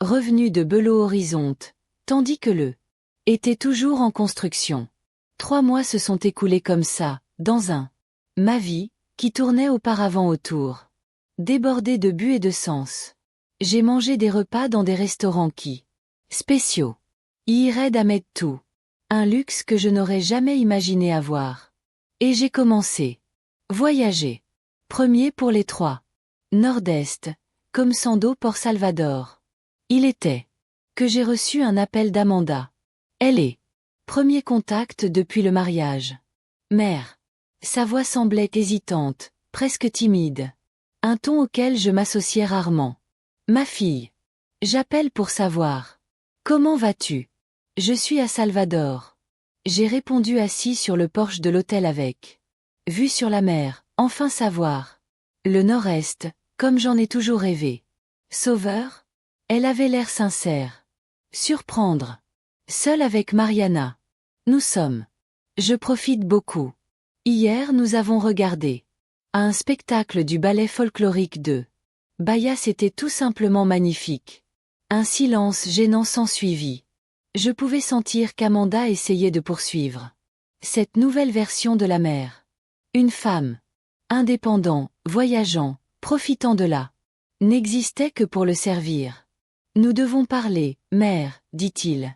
Revenu de Belo Horizonte, tandis que le était toujours en construction. 3 mois se sont écoulés comme ça, dans ma vie, qui tournait auparavant autour. Débordée de but et de sens. J'ai mangé des repas dans des restaurants spéciaux. Ired Ahmed tout. Un luxe que je n'aurais jamais imaginé avoir. Et j'ai commencé. Voyager. Premier pour les 3. Nord-Est, comme Sando Port Salvador. Il était. Que j'ai reçu un appel d'Amanda. Elle est. Premier contact depuis le mariage. Mère. Sa voix semblait hésitante, presque timide. Un ton auquel je m'associais rarement. Ma fille. J'appelle pour savoir. Comment vas-tu? Je suis à Salvador. J'ai répondu assis sur le porche de l'hôtel avec vue sur la mer, enfin savoir. Le nord-est, comme j'en ai toujours rêvé. Sauveur? Elle avait l'air sincère. Surprendre. Seule avec Mariana. Nous sommes. Je profite beaucoup. Hier nous avons regardé un spectacle du ballet folklorique de Bahia, c'était tout simplement magnifique. Un silence gênant s'ensuivit. Je pouvais sentir qu'Amanda essayait de poursuivre cette nouvelle version de la mère. Une femme. Indépendant, voyageant, profitant de la n'existait que pour le servir. Nous devons parler, mère, dit-il.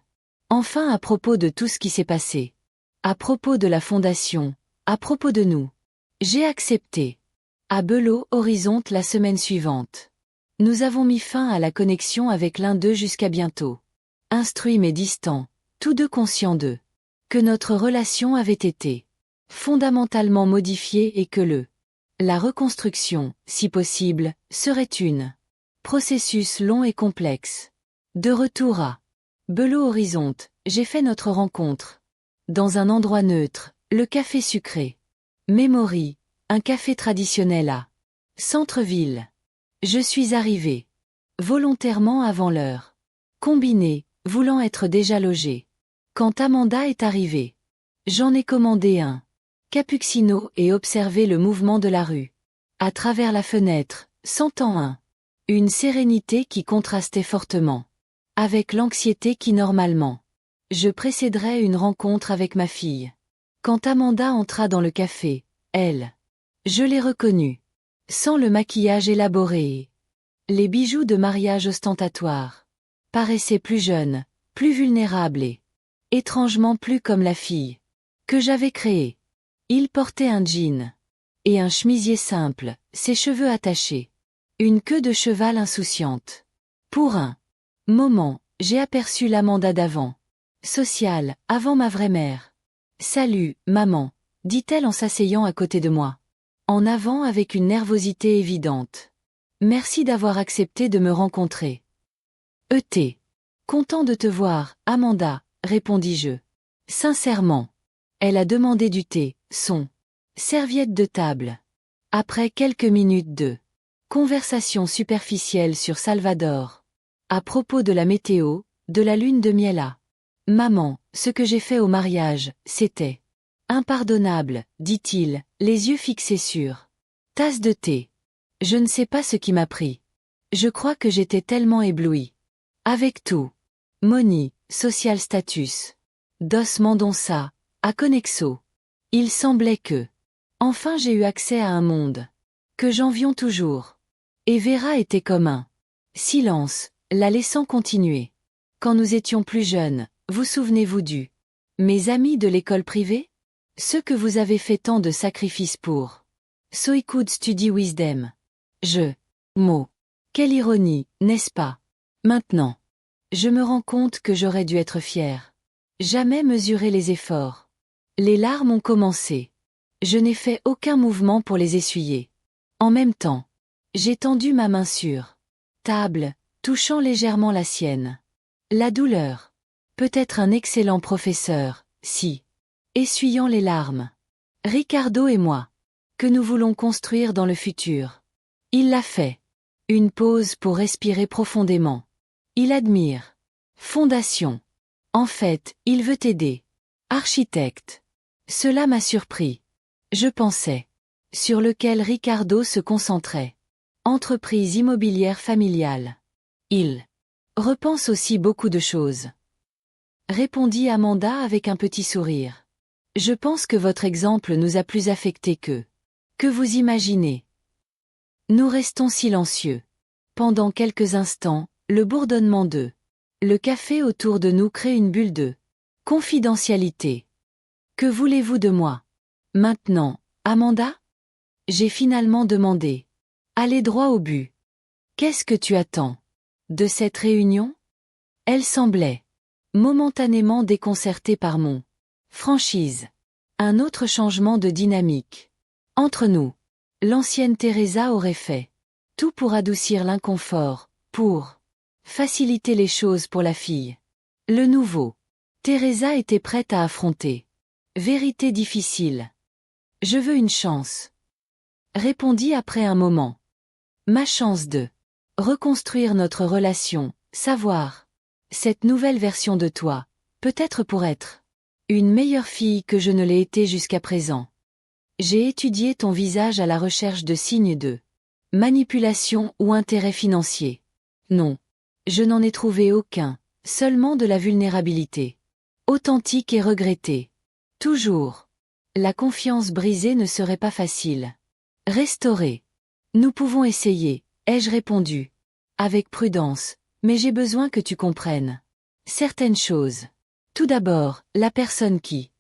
Enfin à propos de tout ce qui s'est passé. À propos de la fondation, à propos de nous. J'ai accepté. À Belo Horizonte la semaine suivante. Nous avons mis fin à la connexion avec l'un d'eux jusqu'à bientôt. Instruits mais distants, tous deux conscients d'eux. Que notre relation avait été fondamentalement modifiée et que la reconstruction, si possible, serait une processus long et complexe. De retour à Belo Horizonte, j'ai fait notre rencontre. Dans un endroit neutre, le café sucré. Memory, un café traditionnel à centre-ville. Je suis arrivé. Volontairement avant l'heure. Combiné, voulant être déjà logé. Quand Amanda est arrivée. J'en ai commandé un cappuccino et observé le mouvement de la rue. À travers la fenêtre, sentant une sérénité qui contrastait fortement avec l'anxiété qui normalement je précéderais une rencontre avec ma fille. Quand Amanda entra dans le café, je l'ai reconnue. Sans le maquillage élaboré et les bijoux de mariage ostentatoires. Paraissait plus jeune, plus vulnérable et étrangement plus comme la fille que j'avais créée. Il portait un jean et un chemisier simple, ses cheveux attachés. Une queue de cheval insouciante. Pour un moment, j'ai aperçu l'Amanda d'avant. Sociale, avant ma vraie mère. Salut, maman, dit-elle en s'asseyant à côté de moi. En avant avec une nervosité évidente. Merci d'avoir accepté de me rencontrer. E.T. Content de te voir, Amanda, répondis-je. Sincèrement. Elle a demandé du thé, son serviette de table. Après quelques minutes de conversation superficielle sur Salvador. À propos de la météo, de la lune de miel à maman, ce que j'ai fait au mariage, c'était impardonnable, dit-il, les yeux fixés sur tasse de thé. Je ne sais pas ce qui m'a pris. Je crois que j'étais tellement éblouie. Avec tout. Money, social status. Dos Mendonça, à Conexo. Il semblait que enfin j'ai eu accès à un monde que j'envions toujours. Et Vera était comme un silence, la laissant continuer. Quand nous étions plus jeunes, vous souvenez-vous du mes amis de l'école privée? Ceux que vous avez fait tant de sacrifices pour So I could study with them. Mot. Quelle ironie, n'est-ce pas? Maintenant. Je me rends compte que j'aurais dû être fière. Jamais mesurer les efforts. Les larmes ont commencé. Je n'ai fait aucun mouvement pour les essuyer. En même temps, j'ai tendu ma main sur table, touchant légèrement la sienne. La douleur. Peut-être un excellent professeur, si. Essuyant les larmes. Ricardo et moi. Que nous voulons construire dans le futur. Il l'a fait. Une pause pour respirer profondément. Il admire. Fondation. En fait, il veut t'aider. Architecte. Cela m'a surpris. Je pensais. Sur lequel Ricardo se concentrait. Entreprise immobilière familiale. Il repense aussi beaucoup de choses. Répondit Amanda avec un petit sourire. Je pense que votre exemple nous a plus affectés que vous imaginez. Nous restons silencieux. Pendant quelques instants, le bourdonnement le café autour de nous crée une bulle de confidentialité. Que voulez-vous de moi? Maintenant, Amanda? J'ai finalement demandé. Allez droit au but. Qu'est-ce que tu attends de cette réunion? Elle semblait momentanément déconcertée par mon franchise. Un autre changement de dynamique. Entre nous, l'ancienne Teresa aurait fait tout pour adoucir l'inconfort, pour faciliter les choses pour la fille. Le nouveau. Teresa était prête à affronter. Vérité difficile. Je veux une chance. Répondit après un moment. Ma chance de reconstruire notre relation, savoir. Cette nouvelle version de toi, peut-être pour être une meilleure fille que je ne l'ai été jusqu'à présent. J'ai étudié ton visage à la recherche de signes de manipulation ou intérêt financier. Non. Je n'en ai trouvé aucun, seulement de la vulnérabilité. Authentique et regrettée. Toujours. La confiance brisée ne serait pas facile. Restaurer. Nous pouvons essayer, ai-je répondu. Avec prudence, mais j'ai besoin que tu comprennes certaines choses. Tout d'abord, la personne qui.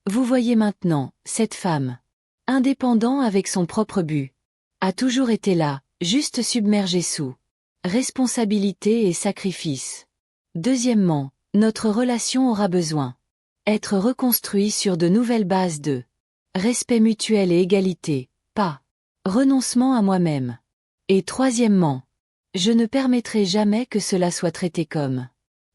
Vous voyez maintenant, cette femme. Indépendant avec son propre but. A toujours été là, juste submergée sous responsabilité et sacrifice. Deuxièmement, notre relation aura besoin être reconstruit sur de nouvelles bases de respect mutuel et égalité, pas renoncement à moi-même. Et troisièmement, je ne permettrai jamais que cela soit traité comme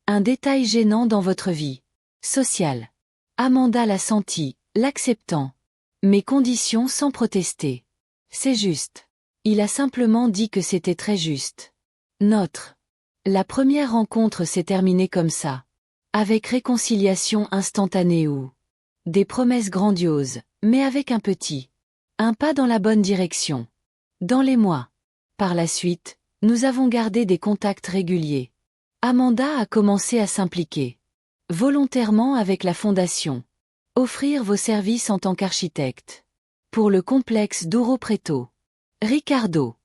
un détail gênant dans votre vie sociale. Amanda l'a senti, l'acceptant. Mes conditions sans protester. C'est juste. Il a simplement dit que c'était très juste. La première rencontre s'est terminée comme ça. Avec réconciliation instantanée ou des promesses grandioses, mais avec un pas dans la bonne direction. Dans les mois. Par la suite, nous avons gardé des contacts réguliers. Amanda a commencé à s'impliquer volontairement avec la fondation. Offrir vos services en tant qu'architecte. Pour le complexe Douro Preto. Ricardo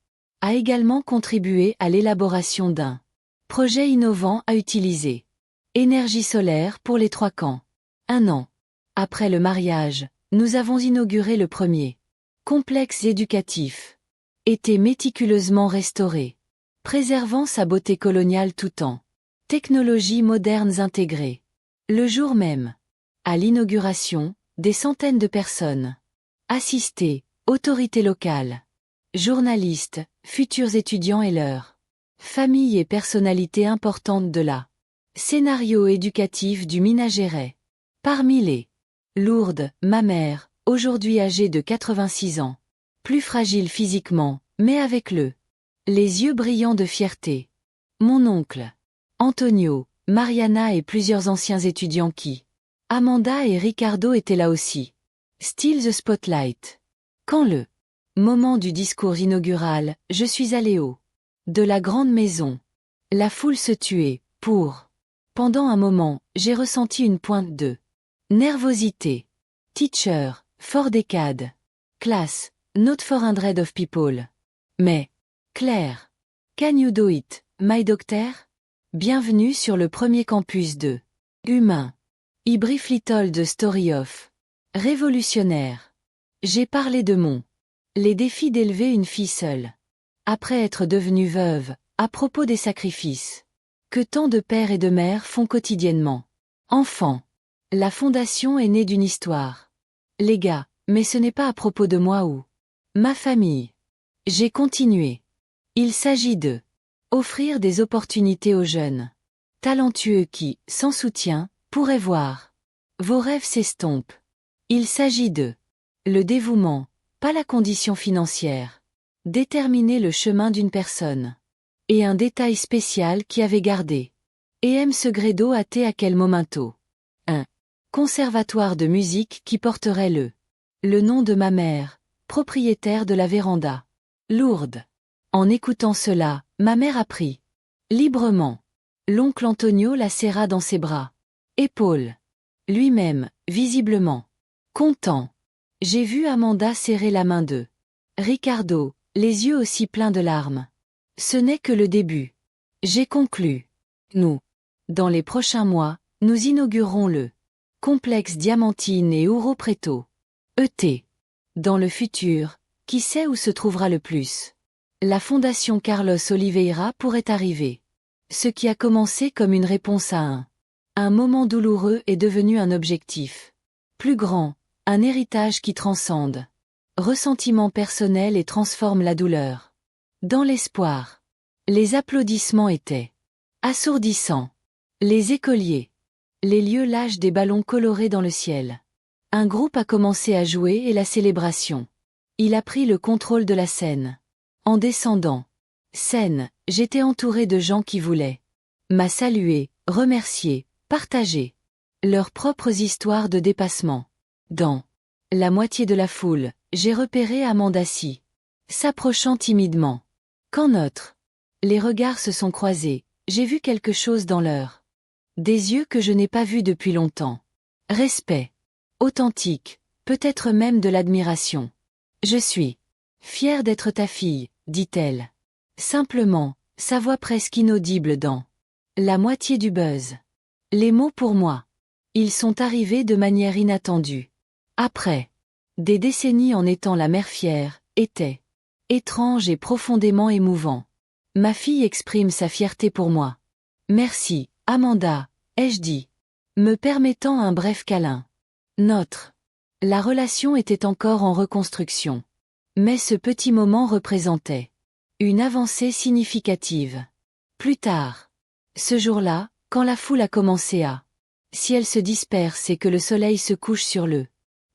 a également contribué à l'élaboration d'un projet innovant à utiliser. Énergie solaire pour les 3 camps. 1 an après le mariage, nous avons inauguré le premier complexe éducatif. Été méticuleusement restauré. Préservant sa beauté coloniale tout en technologies modernes intégrées. Le jour même. À l'inauguration, des centaines de personnes. Assistés, autorités locales. Journalistes, futurs étudiants et leurs familles et personnalités importantes de la scénario éducatif du Minas Gerais. Parmi les Lourdes, ma mère, aujourd'hui âgée de 86 ans. Plus fragile physiquement, mais avec les yeux brillants de fierté. Mon oncle. Antonio, Mariana et plusieurs anciens étudiants qui. Amanda et Ricardo étaient là aussi. Still the spotlight. Quand le moment du discours inaugural, je suis allé de la grande maison. La foule se tuait, Pendant un moment, j'ai ressenti une pointe de nervosité. Teacher, for decade. Class, not 400 of people. Mais, Claire. Can you do it, my doctor? Bienvenue sur le premier campus de Humain. I briefly told the story of révolutionnaire. J'ai parlé de mon Les défis d'élever une fille seule. Après être devenue veuve, à propos des sacrifices que tant de pères et de mères font quotidiennement. Enfant. La fondation est née d'une histoire. Les gars, mais ce n'est pas à propos de moi ou ma famille. J'ai continué. Il s'agit de offrir des opportunités aux jeunes talentueux qui, sans soutien, pourraient voir vos rêves s'estompent. Il s'agit de le dévouement, pas la condition financière. Déterminer le chemin d'une personne. Et un détail spécial qui avait gardé. Et aime ce Gredo à te à quel momento. Un conservatoire de musique qui porterait le nom de ma mère, propriétaire de la véranda. Lourdes. En écoutant cela, ma mère a pris librement. L'oncle Antonio la serra dans ses bras. Épaules. Lui-même, visiblement content. J'ai vu Amanda serrer la main de Ricardo, les yeux aussi pleins de larmes. Ce n'est que le début. J'ai conclu. Nous. Dans les prochains mois, nous inaugurerons le complexe Diamantine et Ouro Preto. ET. Dans le futur, qui sait où se trouvera le plus? La fondation Carlos Oliveira pourrait arriver. Ce qui a commencé comme une réponse à un moment douloureux est devenu un objectif. Plus grand, un héritage qui transcende. Ressentiment personnel et transforme la douleur. Dans l'espoir. Les applaudissements étaient assourdissants. Les écoliers. Les lieux lâchent des ballons colorés dans le ciel. Un groupe a commencé à jouer et la célébration. Il a pris le contrôle de la scène. En descendant. Scène, j'étais entouré de gens qui voulaient m'a saluer, remercier, partager leurs propres histoires de dépassement. Dans la moitié de la foule, j'ai repéré Amanda Si, s'approchant timidement. Quand notre les regards se sont croisés, j'ai vu quelque chose dans leurs des yeux que je n'ai pas vus depuis longtemps. Respect. Authentique, peut-être même de l'admiration. Je suis fière d'être ta fille, dit-elle. Simplement, sa voix presque inaudible dans la moitié du buzz. Les mots pour moi. Ils sont arrivés de manière inattendue. Après des décennies en étant la mère fière, étaient étrange et profondément émouvant. Ma fille exprime sa fierté pour moi. Merci, Amanda, ai-je dit, me permettant un bref câlin. La relation était encore en reconstruction. Mais ce petit moment représentait une avancée significative. Plus tard. Ce jour-là, quand la foule a commencé à si elle se disperse et que le soleil se couche sur le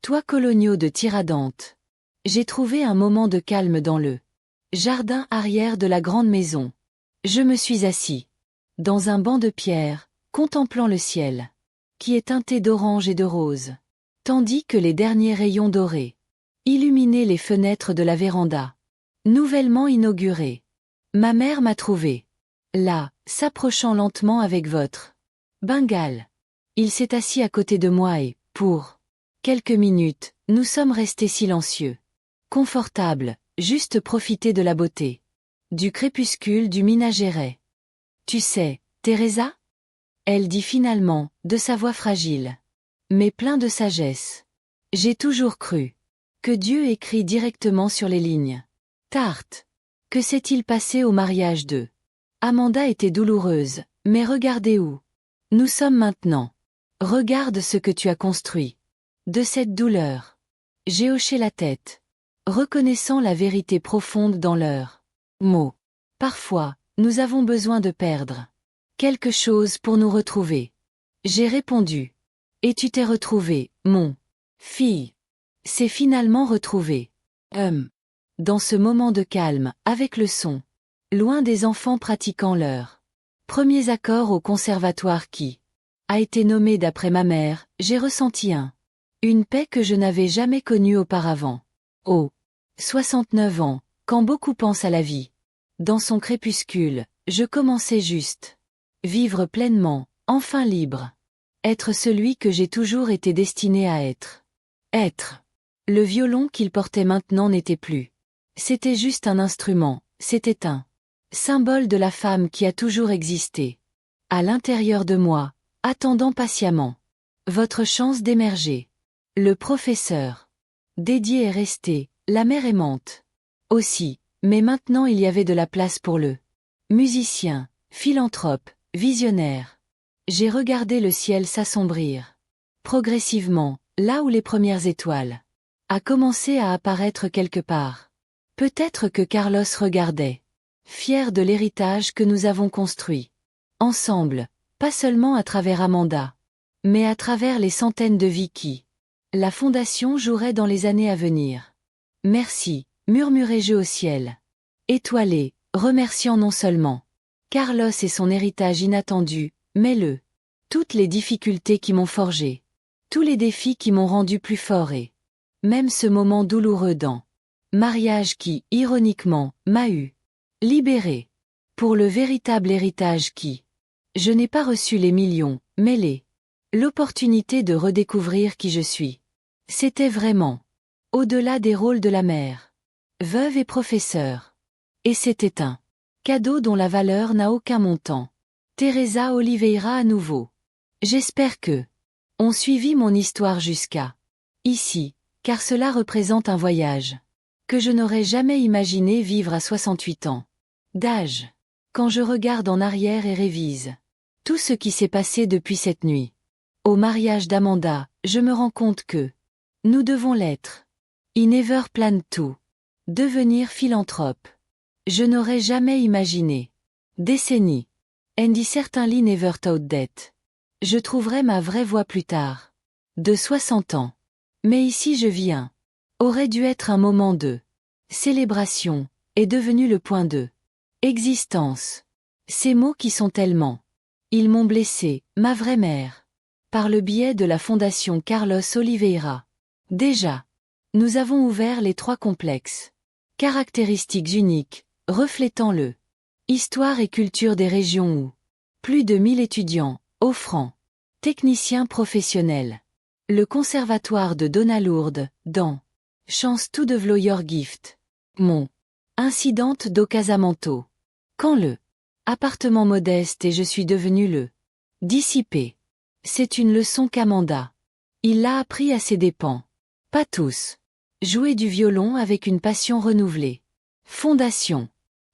toit coloniaux de Tiradentes, j'ai trouvé un moment de calme dans le jardin arrière de la grande maison. Je me suis assis dans un banc de pierre, contemplant le ciel, qui est teinté d'orange et de rose, tandis que les derniers rayons dorés illuminaient les fenêtres de la véranda, nouvellement inaugurée. Ma mère m'a trouvé là, s'approchant lentement avec votre bengale. Il s'est assis à côté de moi et, pour quelques minutes, nous sommes restés silencieux. Confortables, juste profiter de la beauté du crépuscule du Minas-Gerais. Tu sais, Teresa? Elle dit finalement, de sa voix fragile, mais plein de sagesse. J'ai toujours cru que Dieu écrit directement sur les lignes. Tarte. Que s'est-il passé au mariage d'eux? Amanda était douloureuse, mais regardez où nous sommes maintenant. Regarde ce que tu as construit. De cette douleur. J'ai hoché la tête, reconnaissant la vérité profonde dans leurs mots. Parfois, nous avons besoin de perdre quelque chose pour nous retrouver. J'ai répondu. Et tu t'es retrouvé, mon fille. C'est finalement retrouvé. Dans ce moment de calme, avec le son, loin des enfants pratiquant leurs premiers accords au conservatoire qui a été nommé d'après ma mère, j'ai ressenti une paix que je n'avais jamais connue auparavant. Oh, 69 ans, quand beaucoup pensent à la vie. Dans son crépuscule, je commençais juste. Vivre pleinement, enfin libre. Être celui que j'ai toujours été destiné à être. Être. Le violon qu'il portait maintenant n'était plus. C'était juste un instrument, c'était un symbole de la femme qui a toujours existé. À l'intérieur de moi, attendant patiemment votre chance d'émerger. Le professeur. Dédié est resté, La mer aimante. Aussi, mais maintenant il y avait de la place pour le musicien, philanthrope, visionnaire. J'ai regardé le ciel s'assombrir. Progressivement, là où les premières étoiles a commencé à apparaître quelque part. Peut-être que Carlos regardait, fier de l'héritage que nous avons construit. Ensemble, pas seulement à travers Amanda, mais à travers les centaines de vies qui, la fondation jouerait dans les années à venir. Merci, murmurai-je au ciel. Étoilé, remerciant non seulement Carlos et son héritage inattendu, mais toutes les difficultés qui m'ont forgé, tous les défis qui m'ont rendu plus fort et même ce moment douloureux dans mariage qui, ironiquement, m'a eu libéré pour le véritable héritage qui, je n'ai pas reçu les millions, mais l'opportunité de redécouvrir qui je suis. C'était vraiment au-delà des rôles de la mère, veuve et professeur. Et c'était un cadeau dont la valeur n'a aucun montant. Teresa Oliveira à nouveau. J'espère que on suivit mon histoire jusqu'à ici, car cela représente un voyage que je n'aurais jamais imaginé vivre à 68 ans d'âge. Quand je regarde en arrière et révise tout ce qui s'est passé depuis cette nuit, au mariage d'Amanda, je me rends compte que nous devons l'être. I never planned to devenir philanthrope. Je n'aurais jamais imaginé. Décennie. And I certainly never thought that. Je trouverai ma vraie voie plus tard. De 60 ans. Mais ici je viens. Aurait dû être un moment de célébration, est devenu le point de existence. Ces mots qui sont tellement. Ils m'ont blessé, ma vraie mère. Par le biais de la fondation Carlos Oliveira. Déjà. Nous avons ouvert les 3 complexes. Caractéristiques uniques, reflétant le histoire et culture des régions où plus de 1000 étudiants, offrant techniciens professionnels. Le conservatoire de Donnalourde, dans Chance to develop your gift. Mon incidente do casamento. Quand le appartement modeste et je suis devenu le dissipé. C'est une leçon qu'Amanda. Il l'a appris à ses dépens. Pas tous. Jouer du violon avec une passion renouvelée. Fondation.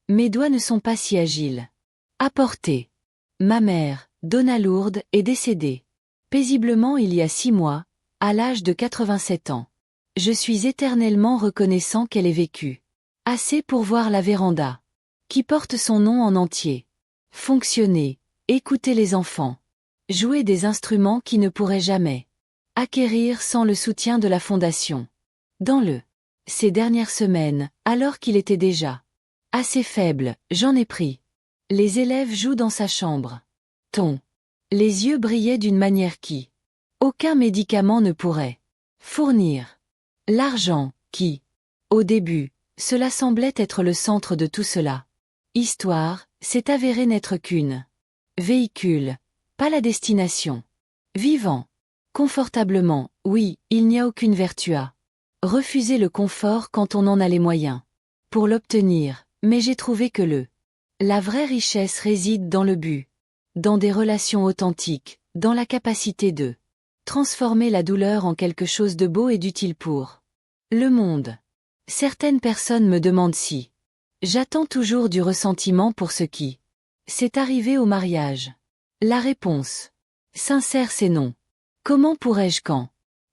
Mes doigts ne sont pas si agiles. Apporter. Ma mère, Donna Lourde, est décédée. Paisiblement il y a 6 mois, à l'âge de 87 ans. Je suis éternellement reconnaissant qu'elle ait vécu. Assez pour voir la véranda. Qui porte son nom en entier. Fonctionner, écouter les enfants. Jouer des instruments qui ne pourraient jamais acquérir sans le soutien de la fondation. Dans ces dernières semaines, alors qu'il était déjà assez faible, j'en ai pris. Les élèves jouent dans sa chambre. Les yeux brillaient d'une manière qui aucun médicament ne pourrait fournir. L'argent, qui, au début, cela semblait être le centre de tout cela. Histoire, s'est avéré n'être qu'une véhicule, pas la destination. Vivant. Confortablement, oui, il n'y a aucune vertu à refuser le confort quand on en a les moyens. Pour l'obtenir, mais j'ai trouvé que la vraie richesse réside dans le but. Dans des relations authentiques, dans la capacité de transformer la douleur en quelque chose de beau et d'utile pour le monde. Certaines personnes me demandent si j'attends toujours du ressentiment pour ce qui s'est arrivé au mariage. La réponse sincère c'est non. Comment pourrais-je quand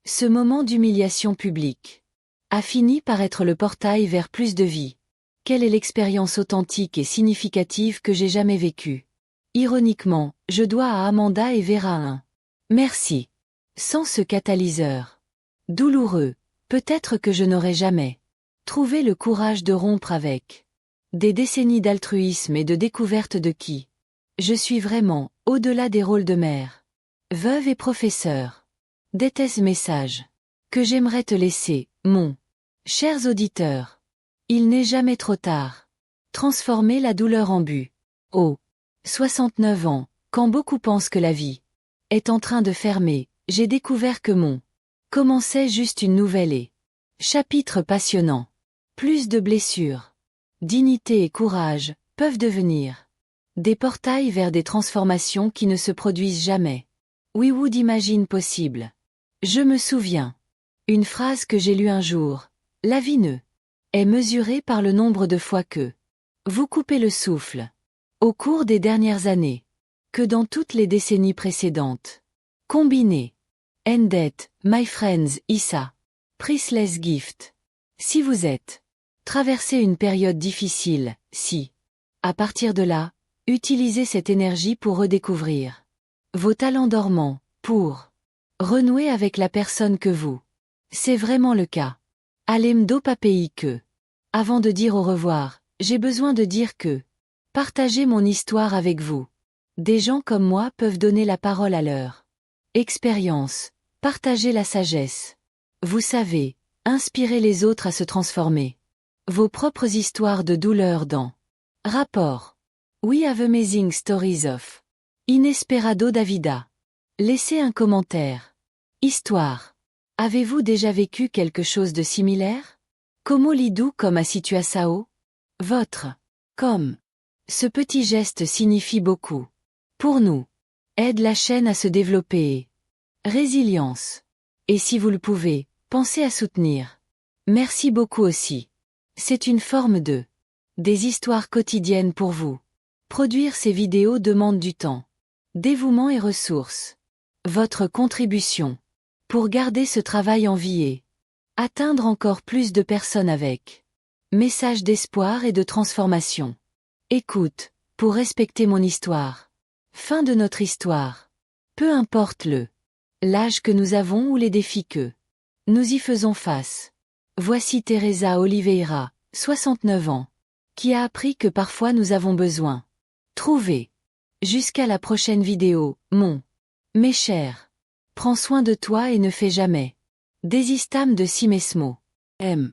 ce moment d'humiliation publique a fini par être le portail vers plus de vie? Quelle est l'expérience authentique et significative que j'ai jamais vécue? Ironiquement, je dois à Amanda et Vera un merci. Sans ce catalyseur douloureux, peut-être que je n'aurais jamais trouvé le courage de rompre avec des décennies d'altruisme et de découverte de qui je suis vraiment, au-delà des rôles de mère, veuve et professeur. Déteste message que j'aimerais te laisser, mon chers auditeurs. Il n'est jamais trop tard. Transformer la douleur en but. Oh, 69 ans, quand beaucoup pensent que la vie est en train de fermer, j'ai découvert que commençait juste une nouvelle chapitre passionnant. Plus de blessures, dignité et courage peuvent devenir des portails vers des transformations qui ne se produisent jamais. We would imagine possible. Je me souviens. Une phrase que j'ai lue un jour. La vie ne est mesurée par le nombre de fois que vous coupez le souffle au cours des dernières années, que dans toutes les décennies précédentes. Combinez. End it, my friends, Issa. Priceless gift. Si vous êtes traversé une période difficile, si, à partir de là, utilisez cette énergie pour redécouvrir vos talents dormants, pour renouer avec la personne que vous. C'est vraiment le cas. Alemdo Papei que. Avant de dire au revoir, j'ai besoin de dire que. Partagez mon histoire avec vous. Des gens comme moi peuvent donner la parole à leur expérience. Partagez la sagesse. Vous savez, inspirez les autres à se transformer. Vos propres histoires de douleur dans rapport. We have amazing stories of Inesperado Davida. Laissez un commentaire. Histoire. Avez-vous déjà vécu quelque chose de similaire? Como lidou comme a situação? Votre. Comme. Ce petit geste signifie beaucoup. Pour nous. Aide la chaîne à se développer. Résilience. Et si vous le pouvez, pensez à soutenir. Merci beaucoup aussi. C'est une forme de des histoires quotidiennes pour vous. Produire ces vidéos demande du temps, dévouement et ressources. Votre contribution pour garder ce travail en vie et atteindre encore plus de personnes avec message d'espoir et de transformation. Écoute, pour respecter mon histoire. Fin de notre histoire. Peu importe l'âge que nous avons ou les défis que nous y faisons face. Voici Teresa Oliveira, 69 ans, qui a appris que parfois nous avons besoin. Trouver. Jusqu'à la prochaine vidéo, mes chers. Prends soin de toi et ne fais jamais. Desistam de si mesmo. M.